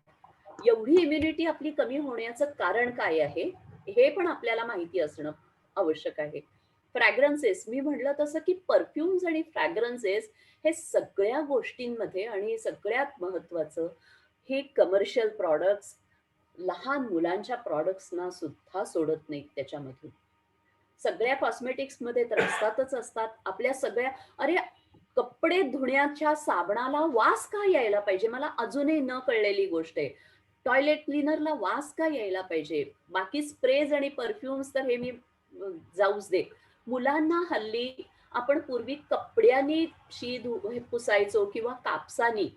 एवढी इम्युनिटी आपली कमी होण्याचं कारण काय आहे हे पण आपल्याला माहिती असणं आवश्यक आहे. फ्रॅग्रन्सेस, मी म्हटलं तसं की परफ्युम्स आणि फ्रॅग्रन्सेस हे सगळ्या गोष्टींमध्ये, आणि सगळ्यात महत्वाचं हे कमर्शियल प्रॉडक्ट्स लहान मुलांच्या प्रॉडक्ट्सना सुद्धा सोडत नाहीत त्याच्यामधून. सगळ्या कॉस्मेटिक्स मध्ये तर असतातच असतात. आपल्या सगळ्या, अरे कपडे धुण्याच्या साबणाला वास का यायला पाहिजे? मला अजूनही न कळलेली गोष्ट आहे. टॉयलेट क्लीनरला वास का यायला पाहिजे? बाकी स्प्रेज आणि परफ्युम्स तर हे मी जाऊच दे. मुलांना हल्ली आपण पूर्वी कपड्यांनी पुसायचो किंवा कापसानी,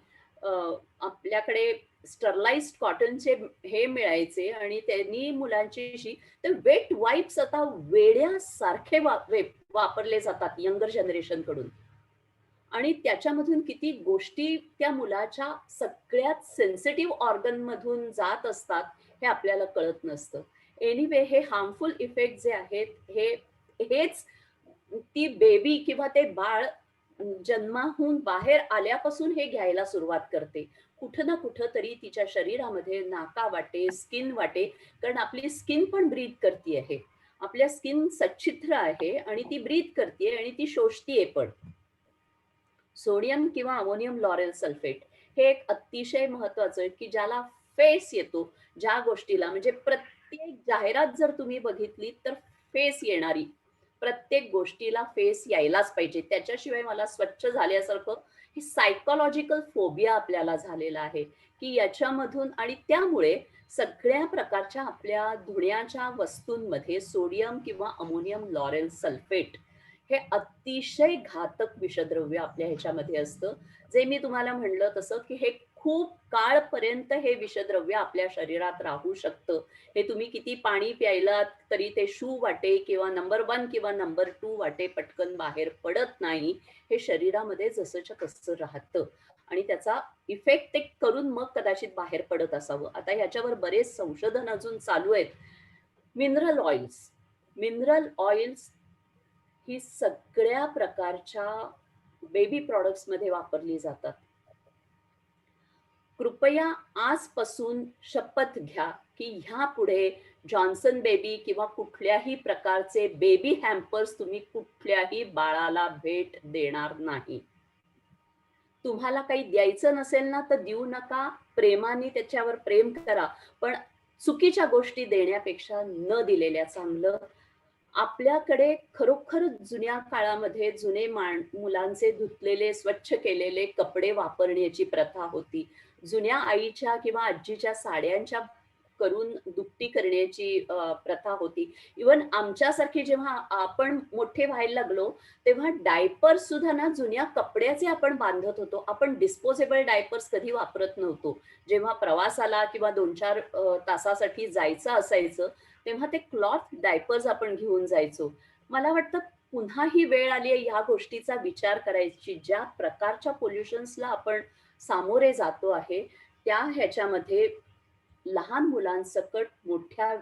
आपल्याकडे स्टरलाइज्ड कॉटनचे हे मिळायचे आणि त्यांनी मुलांची तर वेट वाईप्स आता वेड्यासारखे वापरले जातात यंगर जनरेशन कडून, आणि त्याच्यामधून किती गोष्टी त्या मुलाच्या सगळ्यात सेन्सिटिव्ह ऑर्गन मधून जात असतात हे आपल्याला कळत नसतं. एनिवे, हे हार्मफुल इफेक्ट जे आहेत हेच ती बेबी किंवा ते बाळ जन्माहून बाहेर आल्यापासून हे घ्यायला सुरुवात करते. कुठं ना कुठं तरी तिच्या शरीरामध्ये नाका वाटे, स्किन वाटे, कारण आपली स्किन पण ब्रीथ करते आहे. आपल्या स्किन सच्छिद्र आहे आणि ती ब्रीथ करते आणि ती शोषतीये पण. सोडियम किंवा अमोनियम लॉरेल सल्फेट हे एक अतिशय महत्वाचं आहे की ज्याला फेस येतो, ज्या गोष्टीला म्हणजे प्रत्येक जाहिरात जर तुम्ही बघितली तर फेस येणारी, प्रत्येक गोष्टीला फेस यायलाच पाहिजे, त्याच्याशिवाय मला स्वच्छ झाल्यासारखं, हे सायकोलॉजिकल फोबिया आपल्याला झालेला आहे की याच्यामधून, आणि त्यामुळे सगळ्या प्रकारच्या आपल्या धुण्याच्या वस्तूंमध्ये सोडियम किंवा अमोनियम लॉरेल सल्फेट हे अतिशय घातक विषद्रव्य आपल्या ह्याच्यामध्ये असतं. जे मी तुम्हाला म्हणलं तसं की हे खूप काळपर्यंत हे विषद्रव्य आपल्या शरीरात राहू शकतं. हे तुम्ही किती पाणी प्यायलात तरी ते शू वाटे किंवा नंबर 1 किंवा नंबर 2 वाटे पटकन बाहेर पडत नाही. हे शरीरामध्ये जसंच्या तसं राहतं आणि त्याचा इफेक्ट ते करून मग कदाचित बाहेर पडत असावं. आता ह्याच्यावर बरेच संशोधन अजून चालू आहेत. मिनरल ऑइल्स ही सगळ्या प्रकारच्या बेबी प्रॉडक्ट्स मध्ये वापरली जातात. कृपया आजपासून शपथ घ्या की ह्या पुढे जॉन्सन बेबी किंवा कुठल्याही प्रकारचे बेबी हॅम्पर्स तुम्ही कुठल्याही बाळाला भेट देणार नाही. तुम्हाला काही द्यायचं नसेल ना तर देऊ नका, प्रेमाने त्याच्यावर प्रेम करा, पण चुकीच्या गोष्टी देण्यापेक्षा न दिलेल्या चांगलं. आपल्याकडे खरोखर जुन्या काळामध्ये जुने मुलांचे धुतलेले स्वच्छ केलेले कपडे वापरण्याची प्रथा होती. जुन्या आईच्या किंवा आजीच्या साड्यांच्या करून दुपटी करण्याची प्रथा होती. इवन आमच्यासारखी जेव्हा आपण मोठे व्हायला लागलो तेव्हा डायपर्स सुद्धा ना जुन्या कपड्याचे आपण बांधत होतो. आपण डिस्पोजेबल डायपर्स कधी वापरत नव्हतो. जेव्हा प्रवासाला किंवा 2-4 तासासाठी जायचं असायचं तेव्हा ते क्लॉथ डायपर्स आपण घेऊन जायचो. मला वाटतं पुन्हा ही वेळ आली आहे ह्या गोष्टीचा विचार करायची. ज्या प्रकारच्या पोल्युशन्सला आपण सामोरे जातो आहे, त्या ह्याच्यामध्ये लहान मुलांसकट मोठ्या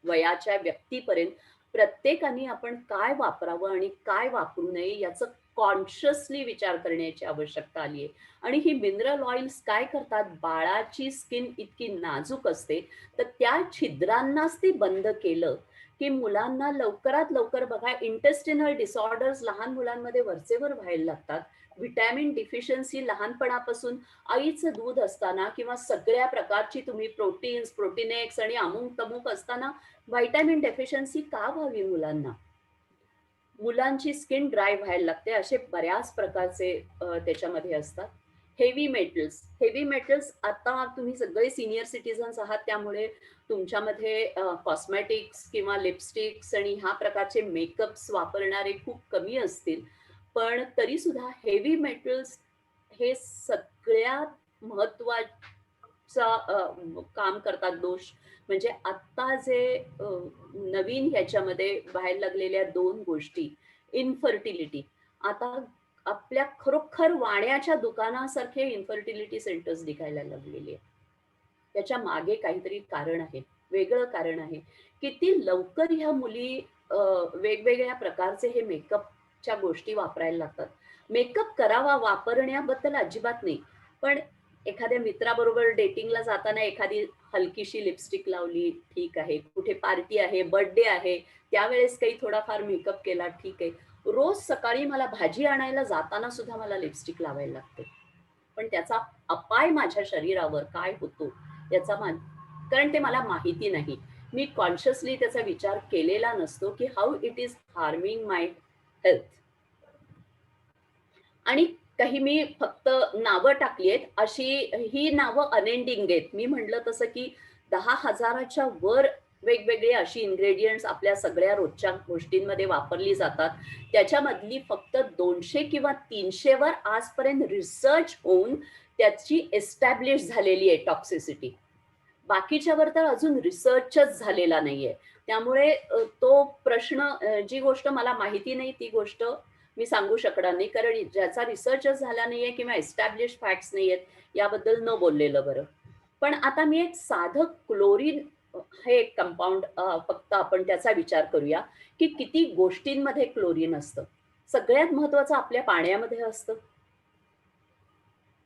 वयाच्या व्यक्तीपर्यंत प्रत्येकाने आपण काय वापरावं आणि काय वापरू नये याचं कॉन्शियसली विचार करण्याची आवश्यकता आली आहे. आणि ही मिनरल ऑइल्स काय करतात, बाळाची स्किन इतकी नाजूक असते, तर त्या छिद्रांनाच ते बंद केलं की मुलांना लवकरात लवकर बघा इंटेस्टिनल डिसऑर्डर्स लहान मुलांमध्ये वरचेवर व्हायला लागतात. व्हिटॅमिन डिफिशियन्सी लहानपणापासून आईचं दूध असताना किंवा सगळ्या प्रकारची तुम्ही प्रोटीन्स, प्रोटीनेक्स आणि अमुक तमुक असताना व्हिटॅमिन डेफिशियन्सी का व्हावी मुलांना? मुलांची स्किन ड्राय व्हायला लागते. असे बऱ्याच प्रकारचे त्याच्यामध्ये असतात. हेवी मेटल्स आता तुम्ही सगळे सिनियर सिटीजन्स आहात, त्यामुळे तुमच्यामध्ये कॉस्मेटिक्स किंवा लिपस्टिक्स आणि ह्या प्रकारचे मेकअप्स वापरणारे खूप कमी असतील. पण तरी सुद्धा हेवी मेटल्स हे सगळ्यात महत्वाचा काम करतात दोष. म्हणजे आत्ता जे नवीन ह्याच्यामध्ये बाहेर लागलेल्या 2 गोष्टी, इनफर्टिलिटी. आता आपल्या खरोखर वाण्याच्या दुकानासारखे इन्फर्टिलिटी सेंटर्स निघायला लागलेले आहे. त्याच्या मागे काहीतरी कारण आहे, वेगळं कारण आहे. किती लवकर ह्या मुली वेगवेगळ्या प्रकारचे हे मेकअपच्या गोष्टी वापरायला लागतात. मेकअप करावा, वापरण्याबद्दल अजिबात नाही, पण एखाद्या मित्राबरोबर डेटिंगला जाताना एखादी हलकीशी लिपस्टिक लावली, ठीक आहे. कुठे पार्टी आहे, बर्थडे आहे, त्यावेळेस काही थोडाफार मेकअप केला, ठीक आहे. रोज सकाळी मला भाजी आणायला जाताना सुद्धा मला लिपस्टिक लावायला लागते. पण त्याचा अपाय माझ्या शरीरावर काय होतो याचा कारण ते मला माहिती नाही. मी कॉन्शियसली त्याचा विचार केलेला नसतो की how it is harming my health. आणि काही मी फक्त नावं टाकली आहेत, अशी ही नावं अनएंडिंग आहेत. मी म्हटलं तसं की 10,000च्या वर वेगवेगळे अशी इन्ग्रेडियंट्स आपल्या सगळ्या रोजच्या गोष्टींमध्ये वापरली जातात. त्याच्यामधली फक्त 200 किंवा 300 वर आजपर्यंत रिसर्च होऊन त्याची एस्टॅब्लिश झालेली आहे टॉक्सिसिटी. बाकीच्यावर तर अजून रिसर्चच झालेला नाहीये. त्यामुळे तो प्रश्न, जी गोष्ट मला माहिती नाही ती गोष्ट मी सांगू शकणार नाही, कारण ज्याचा रिसर्चच झाला नाहीये किंवा एस्टॅब्लिश फॅक्ट्स नाहीयेत याबद्दल न बोललेलं बरं. पण आता मी एक साधं क्लोरीन हे एक कंपाऊंड फक्त आपण त्याचा विचार करूया की किती गोष्टींमध्ये क्लोरीन असतं. सगळ्यात महत्वाचं आपल्या पाण्यामध्ये असतं.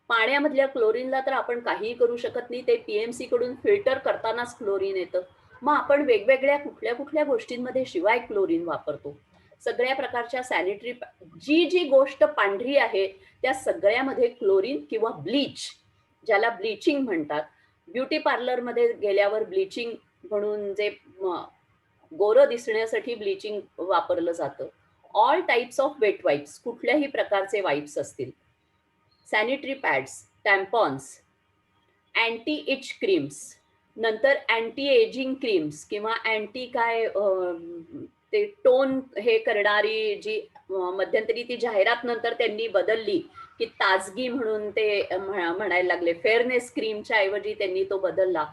पाण्यामधल्या क्लोरीनला तर आपण काहीही करू शकत नाही. ते पीएमसी कडून फिल्टर करतानाच क्लोरीन येतं. मग आपण वेगवेगळ्या कुठल्या कुठल्या गोष्टींमध्ये शिवाय क्लोरीन वापरतो. सगळ्या प्रकारच्या सॅनिटरी, जी गोष्ट पांढरी आहे त्या सगळ्यामध्ये क्लोरीन किंवा ब्लीच, ज्याला ब्लीचिंग म्हणतात. ब्युटी पार्लरमध्ये गेल्यावर ब्लीचिंग म्हणून जे गोरं दिसण्यासाठी ब्लीचिंग वापरलं जातं. All types of wet wipes, कुठल्याही प्रकारचे वाईप्स असतील, sanitary pads, tampons, anti itch creams, नंतर अँटी एजिंग क्रीम्स किंवा अँटी काय ते टोन हे करणारी जी मध्यंतरी ती जाहिरात नंतर त्यांनी बदलली की ताजगी म्हणून ते म्हणायला लागले. फेअरनेस क्रीमच्या ऐवजी त्यांनी तो बदलला.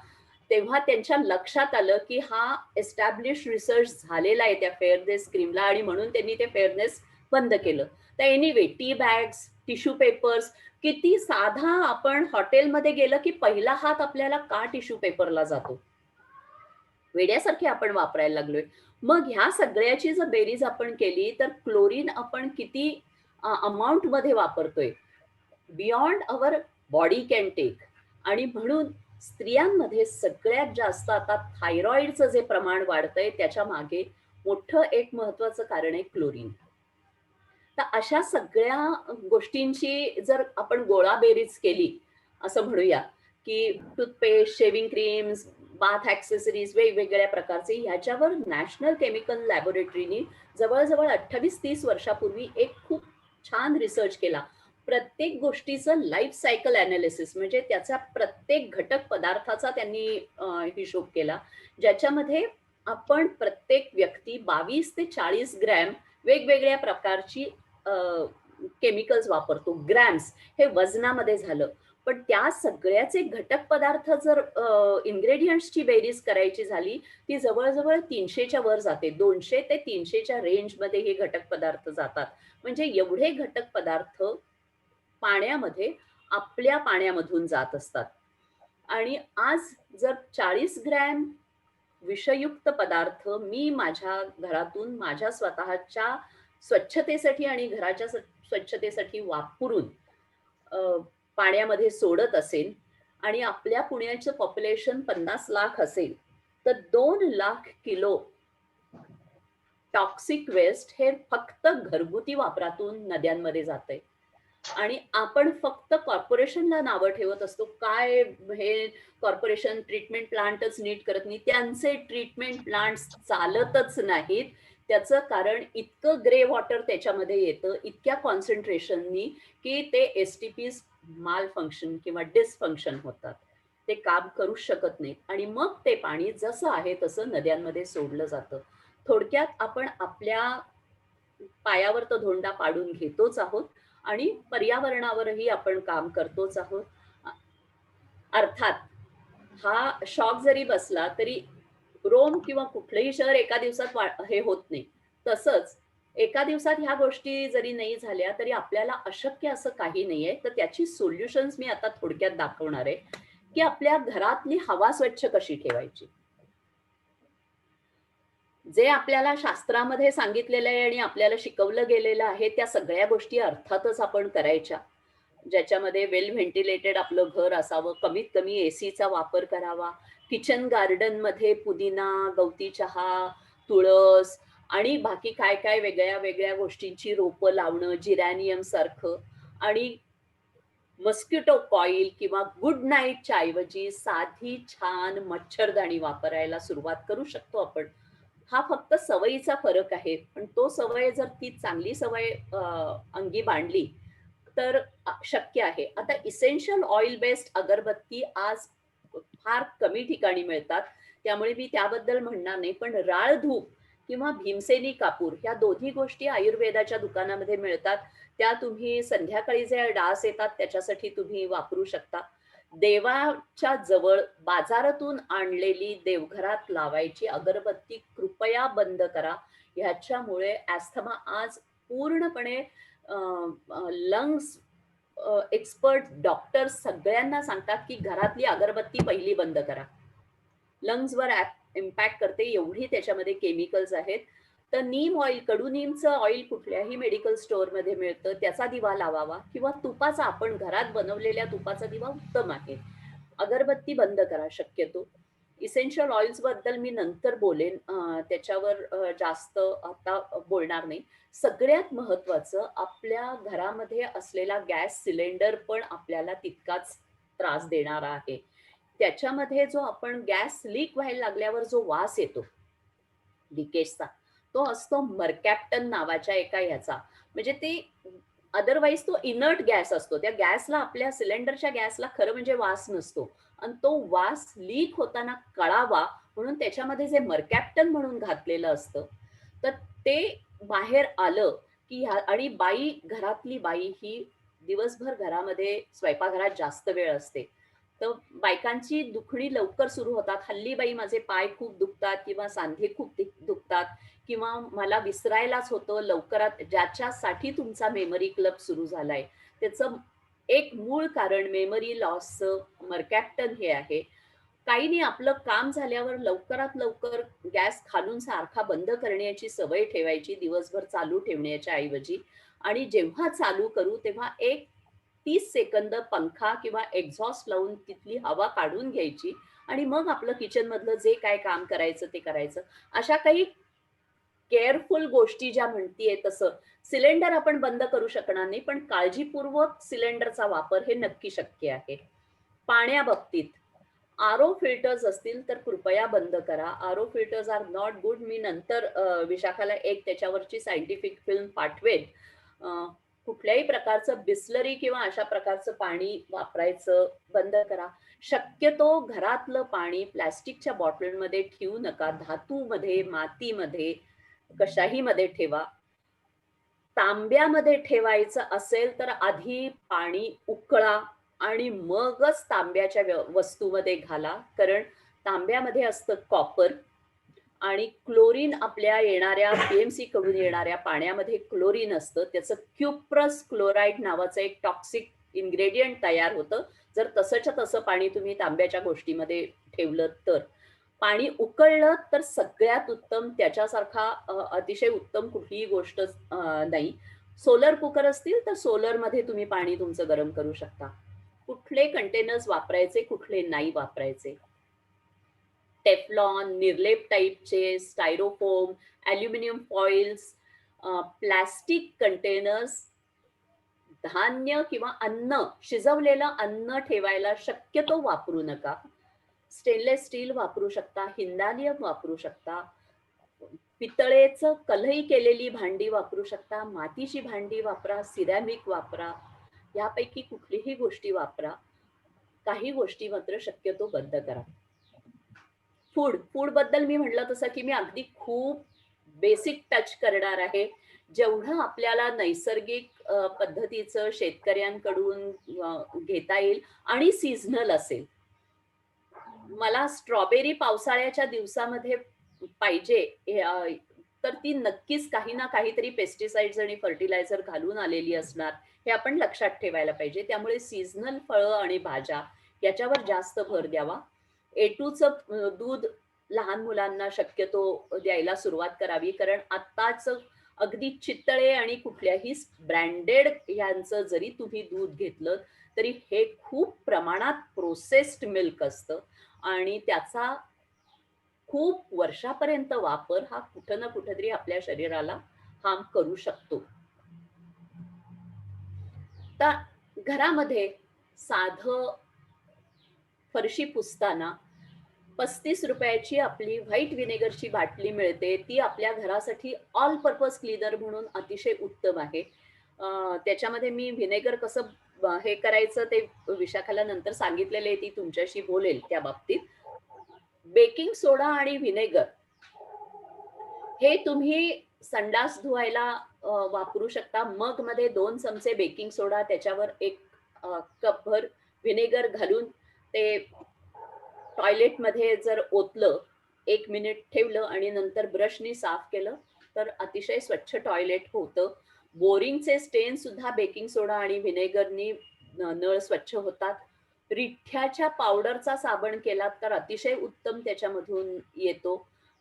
तेव्हा त्यांच्या लक्षात आलं की हा एस्टॅब्लिश रिसर्च झालेला आहे त्या फेअरनेस क्रीमला आणि म्हणून त्यांनी ते फेअरनेस बंद केलं. तर anyway, tea bags, tissue papers, किती साधा आपण हॉटेलमध्ये गेलं की पहिला हात आपल्याला का टिश्यू पेपरला जातो, वेड्यासारखे आपण वापरायला लागलोय. मग ह्या सगळ्याची जर बेरीज आपण केली तर क्लोरीन आपण किती अमाऊंट मध्ये वापरतोय, beyond our body can take. आणि म्हणून स्त्रियांमध्ये सगळ्यात जास्त आता थायरॉइडचं जे प्रमाण वाढतंय त्याच्या मागे मोठं एक महत्वाचं कारण आहे क्लोरीन. तर अशा सगळ्या गोष्टींची जर आपण गोळाबेरीज केली असं म्हणूया की toothpaste, shaving creams, bath accessories वेगवेगळ्या प्रकारचे, ह्याच्यावर नॅशनल केमिकल लॅबोरेटरीनी जवळजवळ 28-30 वर्षापूर्वी एक खूप छान रिसर्च केला. प्रत्येक गोष्टीचं लाईफ सायकल ॲनालिसिस, म्हणजे त्याचा प्रत्येक घटक पदार्थाचा त्यांनी हिशोब केला, ज्याच्यामध्ये आपण प्रत्येक व्यक्ती 22 ते 40 ग्रॅम वेगवेगळ्या प्रकारची केमिकल्स वापरतो. ग्रॅम्स हे वजनामध्ये झालं, पण त्या सगळ्याचे घटक पदार्थ जर इन्ग्रेडियंट्सची बेरीज करायची झाली, ती जवळजवळ 300च्या वर जाते. 200 ते 300च्या रेंजमध्ये हे घटक पदार्थ जातात. म्हणजे एवढे घटक पदार्थ पाण्यामध्ये आपल्या पाण्यामधून जात असतात. आणि आज जर 40 ग्रॅम विषयुक्त पदार्थ मी माझ्या घरातून माझ्या स्वतःच्या स्वच्छतेसाठी आणि घराच्या स्वच्छतेसाठी वापरून पाण्यामध्ये सोडत असेल आणि आपल्या पुण्याचं पॉप्युलेशन 50 लाख असेल, तर 2 लाख किलो टॉक्सिक वेस्ट हे फक्त घरगुती वापरातून नद्यांमध्ये जाते. आणि आपण फक्त कॉर्पोरेशनला नावं ठेवत असतो, काय हे कॉर्पोरेशन ट्रीटमेंट प्लांटच नीट करत नाही. त्यांचे ट्रीटमेंट प्लांट चालतच नाहीत. त्याचं कारण इतकं ग्रे वॉटर त्याच्यामध्ये येतं, इतक्या कॉन्सन्ट्रेशननी, की ते एसटीपीज माल फंक्शन किंवा डिसफंक्शन होतात. ते काम करू शकत नाहीत आणि मग ते पाणी जसं आहे तसं नद्यांमध्ये सोडलं जातं. थोडक्यात आपण आपल्या पायावर तो धोंडा पाडून घेतोच आहोत आणि पर्यावरणावरही आपण काम करतोच आहोत. अर्थात हा शॉक जरी बसला तरी रोम किंवा कुठलंही शहर एका दिवसात हे होत नाही. तसंच एका दिवसात ह्या गोष्टी जरी नाही झाल्या तरी आपल्याला अशक्य असं काही नाहीये. तर त्याची सोल्युशन्स मी आता थोडक्यात दाखवणार आहे, की आपल्या घरातली हवा स्वच्छ कशी ठेवायची. जे आपल्याला शास्त्रामध्ये सांगितलेलं आहे आणि आपल्याला शिकवलं गेलेलं आहे त्या सगळ्या गोष्टी अर्थातच आपण करायच्या. ज्याच्यामध्ये वेल व्हेंटिलेटेड आपलं घर असावं, कमीत कमी एसीचा वापर करावा, किचन गार्डन मध्ये पुदिना, गवती चहा, तुळस आणि बाकी काय काय वेगळ्या वेगळ्या गोष्टींची रोपं लावणं, जिरॅनियम सारखं, आणि मस्किटो कॉईल किंवा गुड नाईटच्या ऐवजी साधी छान मच्छरदाणी वापरायला सुरुवात करू शकतो आपण. हा फक्त सवयीचा फरक आहे, पण तो सवय जर ती चांगली सवय अंगी बांधली तर शक्य आहे. आता इसेन्शियल ऑइल बेस्ड अगरबत्ती आज फार कमी ठिकाणी मिळतात, त्यामुळे मी त्याबद्दल म्हणणार नाही. पण राळ धूप किंवा भीमसेनी कापूर ह्या दोन्ही गोष्टी आयुर्वेदाच्या दुकानामध्ये मिळतात. त्या तुम्ही संध्याकाळी जे डास येतात त्याच्यासाठी तुम्ही वापरू शकता. देवाच्या जवळ बाजारातून आणलेली देवघरात लावायची अगरबत्ती कृपया बंद करा. ह्याच्यामुळे ॲस्थमा आज पूर्णपणे लंग्स एक्सपर्ट डॉक्टर्स सगळ्यांना सांगतात की घरातली अगरबत्ती पहिली बंद करा. लंग्सवर इम्पॅक्ट करते, एवढी त्याच्यामध्ये केमिकल्स आहेत. तर नीम ऑइल, कडुनिमचं ऑइल कुठल्याही मेडिकल स्टोअरमध्ये मिळतं, त्याचा दिवा लावावा किंवा तुपाचा, आपण घरात बनवलेल्या तुपाचा दिवा उत्तम आहे. अगरबत्ती बंद करा शक्यतो. इसेन्शियल ऑइल्स बद्दल मी नंतर बोलेन, त्याच्यावर जास्त आता बोलणार नाही. सगळ्यात महत्वाचं, आपल्या घरामध्ये असलेला गॅस सिलेंडर पण आपल्याला तितकाच त्रास देणारा आहे. त्याच्यामध्ये जो आपण गॅस लीक व्हायला लागल्यावर जो वास येतो लिकेजचा, तो असतो मर्कॅप्टन नावाच्या एका ह्याचा. म्हणजे ते अदरवाईज तो इनर्ट गॅस असतो. त्या गॅसला, आपल्या सिलेंडरच्या गॅसला खरं म्हणजे वास नसतो, आणि तो वास लीक होताना कळावा म्हणून त्याच्यामध्ये जे मर्कॅप्टन म्हणून घातलेलं असतं, तर ते बाहेर आलं की आणि बाई, घरातली बाई ही दिवसभर घरामध्ये स्वयंपाकघरात जास्त वेळ असते, तर बायकांची दुखणी लवकर सुरू होतात. हल्ली बाई माझे पाय खूप दुखतात किंवा सांधे खूप दुखतात किंवा मला विसरायलाच होतं लवकरात, ज्याच्यासाठी तुमचा मेमरी क्लब सुरू झालाय त्याचं एक मूळ कारण मेमरी लॉसचं मर्कॅप्टन हे आहे. काही नाही, आपलं काम झाल्यावर लवकरात लवकर गॅस खालून सारखा बंद करण्याची सवय ठेवायची, दिवसभर चालू ठेवण्याच्या ऐवजी. आणि जेव्हा चालू करू तेव्हा एक 30 सेकंद पंखा किंवा एक्झॉस्ट लावून तिथली हवा काढून घ्यायची आणि मग आपलं किचन मधलं जे काय काम करायचं ते करायचं. अशा काही केअरफुल गोष्टी ज्या म्हणतीये तसं, सिलेंडर आपण बंद करू शकणार नाही, पण काळजीपूर्वक सिलेंडरचा वापर हे नक्की शक्य आहे. पाण्याबाबतीत आरओ फिल्टर्स असतील तर कृपया बंद करा. RO filters are not good. मी नंतर विशाखाला एक त्याच्यावरची सायंटिफिक फिल्म पाठवेन. कुठल्याही प्रकारचं बिस्लरी किंवा अशा प्रकारचं पाणी वापरायचं बंद करा. शक्यतो घरातलं पाणी प्लॅस्टिकच्या बॉटलमध्ये ठेवू नका. धातूमध्ये, मातीमध्ये, कशाही मध्ये ठेवा. तांब्यामध्ये ठेवायचं असेल तर आधी पाणी उकळा, आणि मगच तांब्याच्या वस्तूमध्ये घाला, कारण तांब्यामध्ये असतं कॉपर आणि क्लोरीन आपल्या येणाऱ्या पीएमसी कडून येणाऱ्या पाण्यामध्ये क्लोरीन असतं. त्याचं क्युप्रस क्लोराईड नावाचं एक टॉक्सिक इन्ग्रेडियंट तयार होतं. जर तसंच्या तसं पाणी तुम्ही तांब्याच्या गोष्टीमध्ये ठेवलं तर. पाणी उकळलं तर सगळ्यात उत्तम, त्याच्यासारखा अतिशय उत्तम कुठलीही गोष्ट नाही. सोलर कुकर असतील तर सोलरमध्ये तुम्ही पाणी तुमचं गरम करू शकता. कुठले कंटेनर्स वापरायचे, कुठले नाही वापरायचे. टेफ्लॉन, निर्लेप टाईपचे, styrofoam, aluminium foils, plastic containers, धान्य किंवा अन्न, शिजवलेलं अन्न ठेवायला शक्यतो वापरू नका. स्टेनलेस स्टील वापरू शकता, हिंदालियम वापरू शकता, पितळेचं कलई केलेली भांडी वापरू शकता, मातीची भांडी वापरा, सिरॅमिक वापरा, यापैकी कुठलीही गोष्टी वापरा. काही गोष्टी मात्र शक्यतो बंद करा. फूड बद्दल मी म्हटलं तसं की मी अगदी खूप बेसिक टच करणार आहे. जेवढं आपल्याला नैसर्गिक पद्धतीचं शेतकऱ्यांकडून घेता येईल आणि सीझनल असेल. मला स्ट्रॉबेरी पावसाळ्याच्या दिवसामध्ये पाहिजे तर ती नक्कीच काही ना काहीतरी पेस्टिसाइड्स आणि फर्टिलायझर घालून आलेली असणार, हे आपण लक्षात ठेवायला पाहिजे. त्यामुळे सीझनल फळं आणि भाज्या याच्यावर जास्त भर द्यावा. A2चं दूध लहान मुलांना शक्यतो द्यायला सुरुवात करावी, कारण आत्ताच अगदी चितळे आणि कुठल्याही ब्रँडेड ह्यांचं जरी तुम्ही दूध घेतलं तरी हे खूप प्रमाणात प्रोसेस्ड मिल्क असतं आणि त्याचा खूप वर्षापर्यंत वापर हा कुठं ना कुठेतरी आपल्या शरीराला हार्म करू शकतो. तर घरामध्ये साधं फरशी पुसताना 35 रुपयाची आपली व्हाईट विनेगरची बाटली मिळते. ती आपल्या घरासाठी ऑल पर्पज क्लीनर म्हणून अतिशय उत्तम आहे. त्याच्यामध्ये मी व्हिनेगर कसं हे करायचं ते विशाखाला नंतर सांगितलेले, ती तुमच्याशी बोलेल त्या बाबतीत. बेकिंग सोडा आणि व्हिनेगर हे तुम्ही संडास धुवायला वापरू शकता. मग मध्ये 2 चमचे बेकिंग सोडा, त्याच्यावर 1 कपभर व्हिनेगर घालून ते टॉयलेटमध्ये जर ओतलं, 1 मिनिट ठेवलं आणि नंतर ब्रशनी साफ केलं तर अतिशय स्वच्छ टॉयलेट होतं. बोरिंगचे स्टेन सुद्धा बेकिंग सोडा आणि व्हिनेगरनी नळ स्वच्छ होतात. रिठ्ठ्याच्या पावडरचा साबण केलात तर अतिशय उत्तम त्याच्यामधून येतो.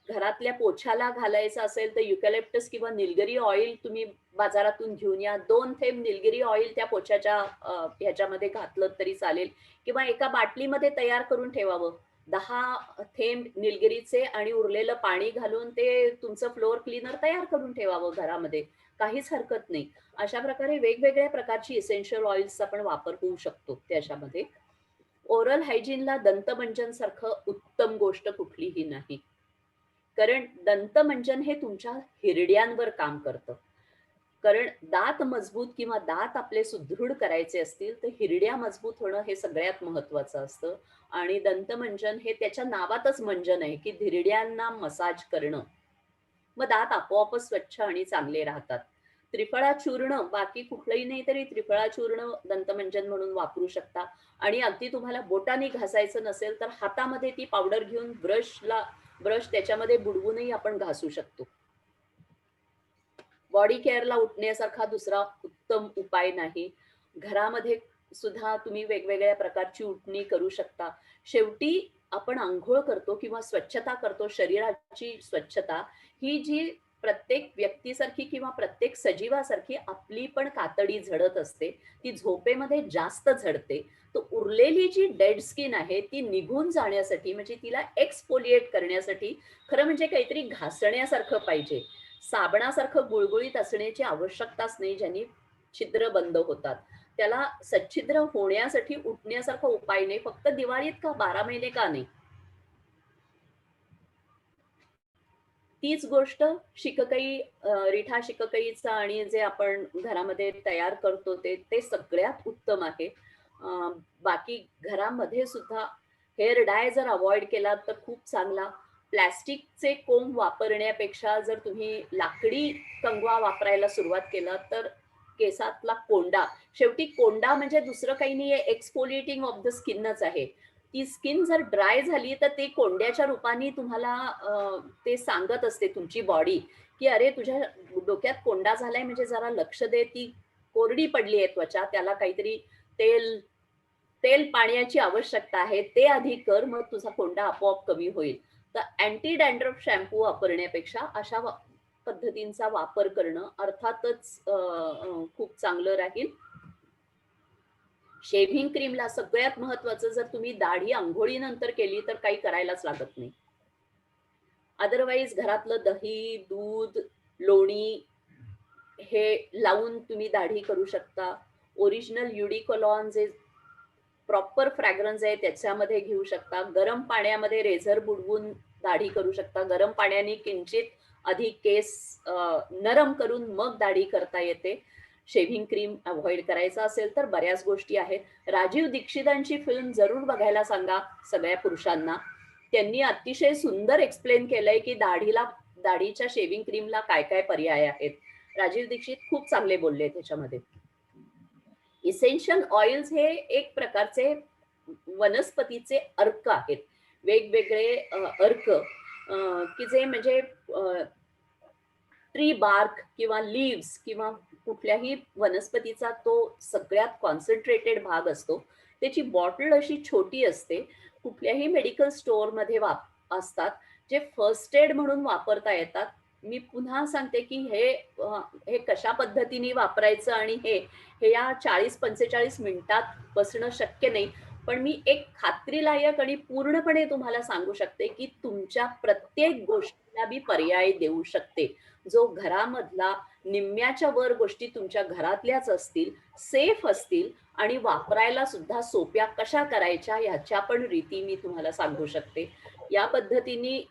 घरातल्या पोछाला घालायचं असेल तर युकॅलिप्टस किंवा निलगिरी ऑइल तुम्ही बाजारातून घेऊन या. 2 थेंब निलगिरी ऑइल त्या पोछाच्या ह्याच्यामध्ये घातलं तरी चालेल, किंवा एका बाटलीमध्ये तयार करून ठेवावं. 10 थेंब निलगिरीचे आणि उरलेलं पाणी घालून ते तुमचं फ्लोअर क्लीनर तयार करून ठेवावं घरामध्ये. काहीच हरकत नाही. अशा प्रकारे वेगवेगळ्या प्रकारची इसेन्शियल ऑइल्सचा पण वापर होऊ शकतो त्याच्यामध्ये. ओरल हायजीनला दंतमंजन सारखं उत्तम गोष्ट कुठलीही नाही, कारण दंतमंजन हे तुमच्या हिरड्यांवर काम करतं. कारण दात मजबूत किंवा दात आपले सुदृढ करायचे असतील तर हिरड्या मजबूत होणं हे सगळ्यात महत्वाचं असतं. आणि दंतमंजन हे त्याच्या नावातच मंजन आहे की हिरड्यांना मसाज करणं. मग दात आपोआपच स्वच्छ आणि चांगले राहतात. त्रिफळा चूर्ण, बाकी कुठलंही नाही तरी त्रिफळा चूर्ण दंतमंजन म्हणून वापरू शकता. आणि अगदी तुम्हाला बोटाने घासायचं नसेल तर हातामध्ये ती पावडर घेऊन ब्रश त्याच्यामध्ये बुडवूनही आपण घासू शकतो. बॉडी केअरला उठण्यासारखा दुसरा उत्तम उपाय नाही. घरामध्ये सुद्धा तुम्ही वेगवेगळ्या प्रकारची उठणी करू शकता. शेवटी आपण आंघोळ करतो किंवा स्वच्छता करतो, शरीराची स्वच्छता, ही जी प्रत्येक व्यक्तीसारखी किंवा प्रत्येक सजीवासारखी आपली पण कातडी झडत असते. ती झोपेमध्ये जास्त झडते. तर उरलेली जी डेड स्किन आहे ती निघून जाण्यासाठी, म्हणजे तिला एक्सफोलिएट करण्यासाठी खरं म्हणजे काहीतरी घासण्यासारखं पाहिजे. साबणासारखं गुळगुळीत असण्याची आवश्यकताच नाही, ज्यांनी छिद्र बंद होतात. त्याला सच्छिद्र होण्यासाठी उठण्यासारखा उपाय नाही. फक्त दिवाळीत का 12 महिने का नाही. तीच गोष्ट शिककई, रिठा शिककईचा आणि जे आपण घरामध्ये तयार करतो ते सगळ्यात उत्तम आहे. बाकी घरामध्ये सुद्धा हेअर डाय जर अवॉइड केला तर खूप चांगला. प्लॅस्टिकचे कोंब वापरण्यापेक्षा जर तुम्ही लाकडी कंगवा वापरायला सुरुवात केला तर केसातला कोंडा, शेवटी कोंडा म्हणजे दुसरं काही नाहीये, एक्सफोलिएटिंग ऑफ द स्किनच आहे. ती स्किन जर ड्राय झाली तर ते कोंड्याच्या रूपाने तुम्हाला ते सांगत असते तुमची बॉडी, की अरे तुझ्या डोक्यात कोंडा झालाय, म्हणजे जरा लक्ष दे, ती कोरडी पडली आहे त्वचा, त्याला काहीतरी तेल तेल पाण्याची आवश्यकता आहे, ते आधी कर, मग तुझा कोंडा आपोआप कमी होईल. तर अँटी डॅन्ड्रफ शॅम्पू वापरण्यापेक्षा अशा पद्धतींचा वापर करणं अर्थातच खूप चांगलं राहील. शेव्हिंग क्रीमला सगळ्यात महत्वाचं, जर तुम्ही दाढी अंघोळीनंतर केली तर काही करायलाच लागत नाही. अदरवाईज घरातलं दही, दूध, लोणी हे लावून तुम्ही दाढी करू शकता. ओरिजिनल युडिकोलॉन जे प्रॉपर फ्रॅग्रन्स आहे त्याच्यामध्ये घेऊ शकता. गरम पाण्यामध्ये रेझर बुडवून दाढी करू शकता. गरम पाण्याने किंचित आधी केस नरम करून मग दाढी करता येते. शेव्हिंग क्रीम अवॉइड करायचा असेल तर बऱ्याच गोष्टी आहेत. राजीव दीक्षितांची फिल्म जरूर बघायला सांगा सगळ्या पुरुषांना. त्यांनी अतिशय सुंदर एक्सप्लेन केलंय की दाढीच्या शेव्हिंग क्रीमला काय काय पर्याय आहेत. राजीव दीक्षित खूप चांगले बोलले त्याच्यामध्ये. इसेन्शियल ऑइल्स हे एक प्रकारचे वनस्पतीचे अर्क आहेत, वेगवेगळे अर्क की जे म्हणजे ट्री बार्क किंवा लीव्स किंवा कुठल्याही वनस्पतीचा तो सगळ्यात कॉन्सन्ट्रेटेड भाग असतो. त्याची बॉटल अशी छोटी असते, कुठल्याही मेडिकल स्टोअरमध्ये असतात, जे फर्स्ट एड म्हणून वापरता येतात. मी पुन्हा सांगते की हे कशा पद्धतीने वापरायचं आणि हे या 40-45 मिनिटात बसणं शक्य नाही, पण मी एक खात्रीलायक आणि पूर्णपणे तुम्हाला सांगू शकते की तुमच्या प्रत्येक गोष्टीला मी पर्याय देऊ शकते, जो घरामधला निम्म्याच्या वर गोष्टी तुमच्या घरातल्याच असतील, सेफ असतील आणि वापरायला सुद्धा सोप्या कशा करायच्या ह्याच्या पण रीती मी तुम्हाला सांगू शकते. या पद्धतीने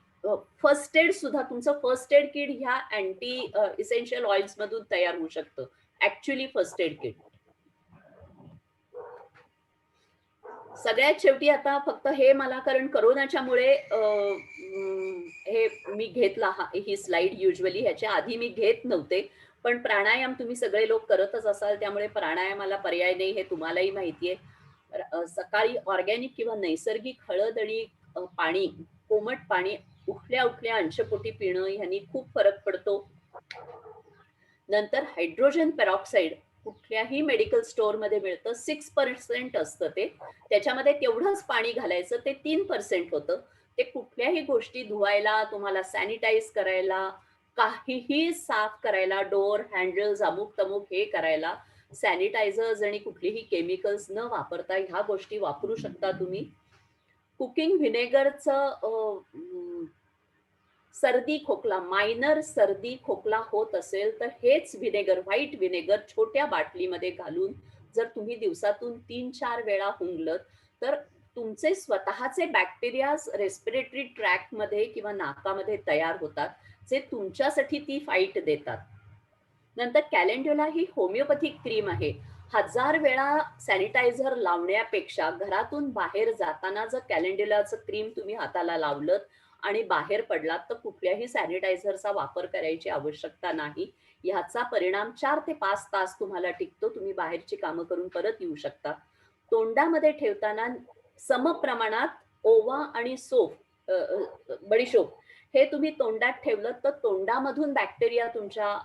फर्स्ट एड सुद्धा, तुमचं फर्स्ट एड किट ह्या अँटी इसेन्शियल ऑइल्स मधून तयार होऊ शकतं. Actually first aid kit. सगळ्यात शेवटी आता फक्त हे मला, कारण करोनाच्यामुळे हे मी घेतला ही स्लाइड, युजली ह्याच्या आधी मी घेत नव्हते, पण प्राणायाम तुम्ही सगळे लोक करतच असाल त्यामुळे प्राणायामाला पर्याय नाही हे तुम्हालाही माहितीये. सकाळी ऑर्गॅनिक किंवा नैसर्गिक हळद आणि पाणी, कोमट पाणी उठल्या उठल्या अंशपोटी पिणं ह्यानी खूप फरक पडतो. नंतर हायड्रोजन पेरॉक्साईड कुठल्याही मेडिकल स्टोअर मध्ये मिळतं, 6% असतं ते, त्याच्यामध्ये तेवढंच पाणी घालायचं, ते 3% होतं. ते कुठल्याही गोष्टी धुवायला, तुम्हाला सॅनिटाईज करायला, काहीही साफ करायला, डोअर हँडल्स अमुक तमुक हे करायला, सॅनिटायझर्स आणि कुठलीही केमिकल्स न वापरता ह्या गोष्टी वापरू शकता तुम्ही. कुकिंग व्हिनेगरचं सर्दी खोकला, मायनर सर्दी खोकला होत असेल तर हेच व्हिनेगर, व्हाईट व्हिनेगर छोट्या बाटलीमध्ये घालून जर तुम्ही दिवसातून 3-4 वेळा हुंगलत तर तुमचे स्वतःचे बॅक्टेरियाज रेस्पिरेटरी ट्रॅक्ट मध्ये किंवा नाकामध्ये तयार होतात, जे तुमच्यासाठी ती फाईट देतात. नंतर कॅलेंड्युला ही होमिओपॅथिक क्रीम आहे. 1000 वेळा सॅनिटायझर लावण्यापेक्षा घरातून बाहेर जाताना जर कॅलेंड्युलाचं क्रीम तुम्ही हाताला लावलं आणि बाहेर पडलात तर कुठल्याही सॅनिटायझरचा वापर करायची आवश्यकता नाही. ह्याचा परिणाम 4 ते 5 तास तुम्हाला टिकतो. तुम्ही बाहेरची कामं करून परत येऊ शकता. तोंडामध्ये ठेवताना समप्रमाणात ओवा आणि बडीशोप हे तुम्ही तोंडात ठेवलं तर तोंडामधून बॅक्टेरिया तुमच्या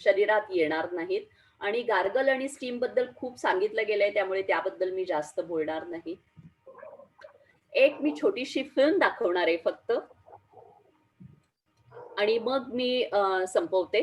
शरीरात येणार नाहीत. आणि गार्गल आणि स्टीम बद्दल खूप सांगितलं गेलंय त्यामुळे त्याबद्दल मी जास्त बोलणार नाही. एक मी छोटीशी फिल्म दाखवणार आहे फक्त आणि मग मी संपवते.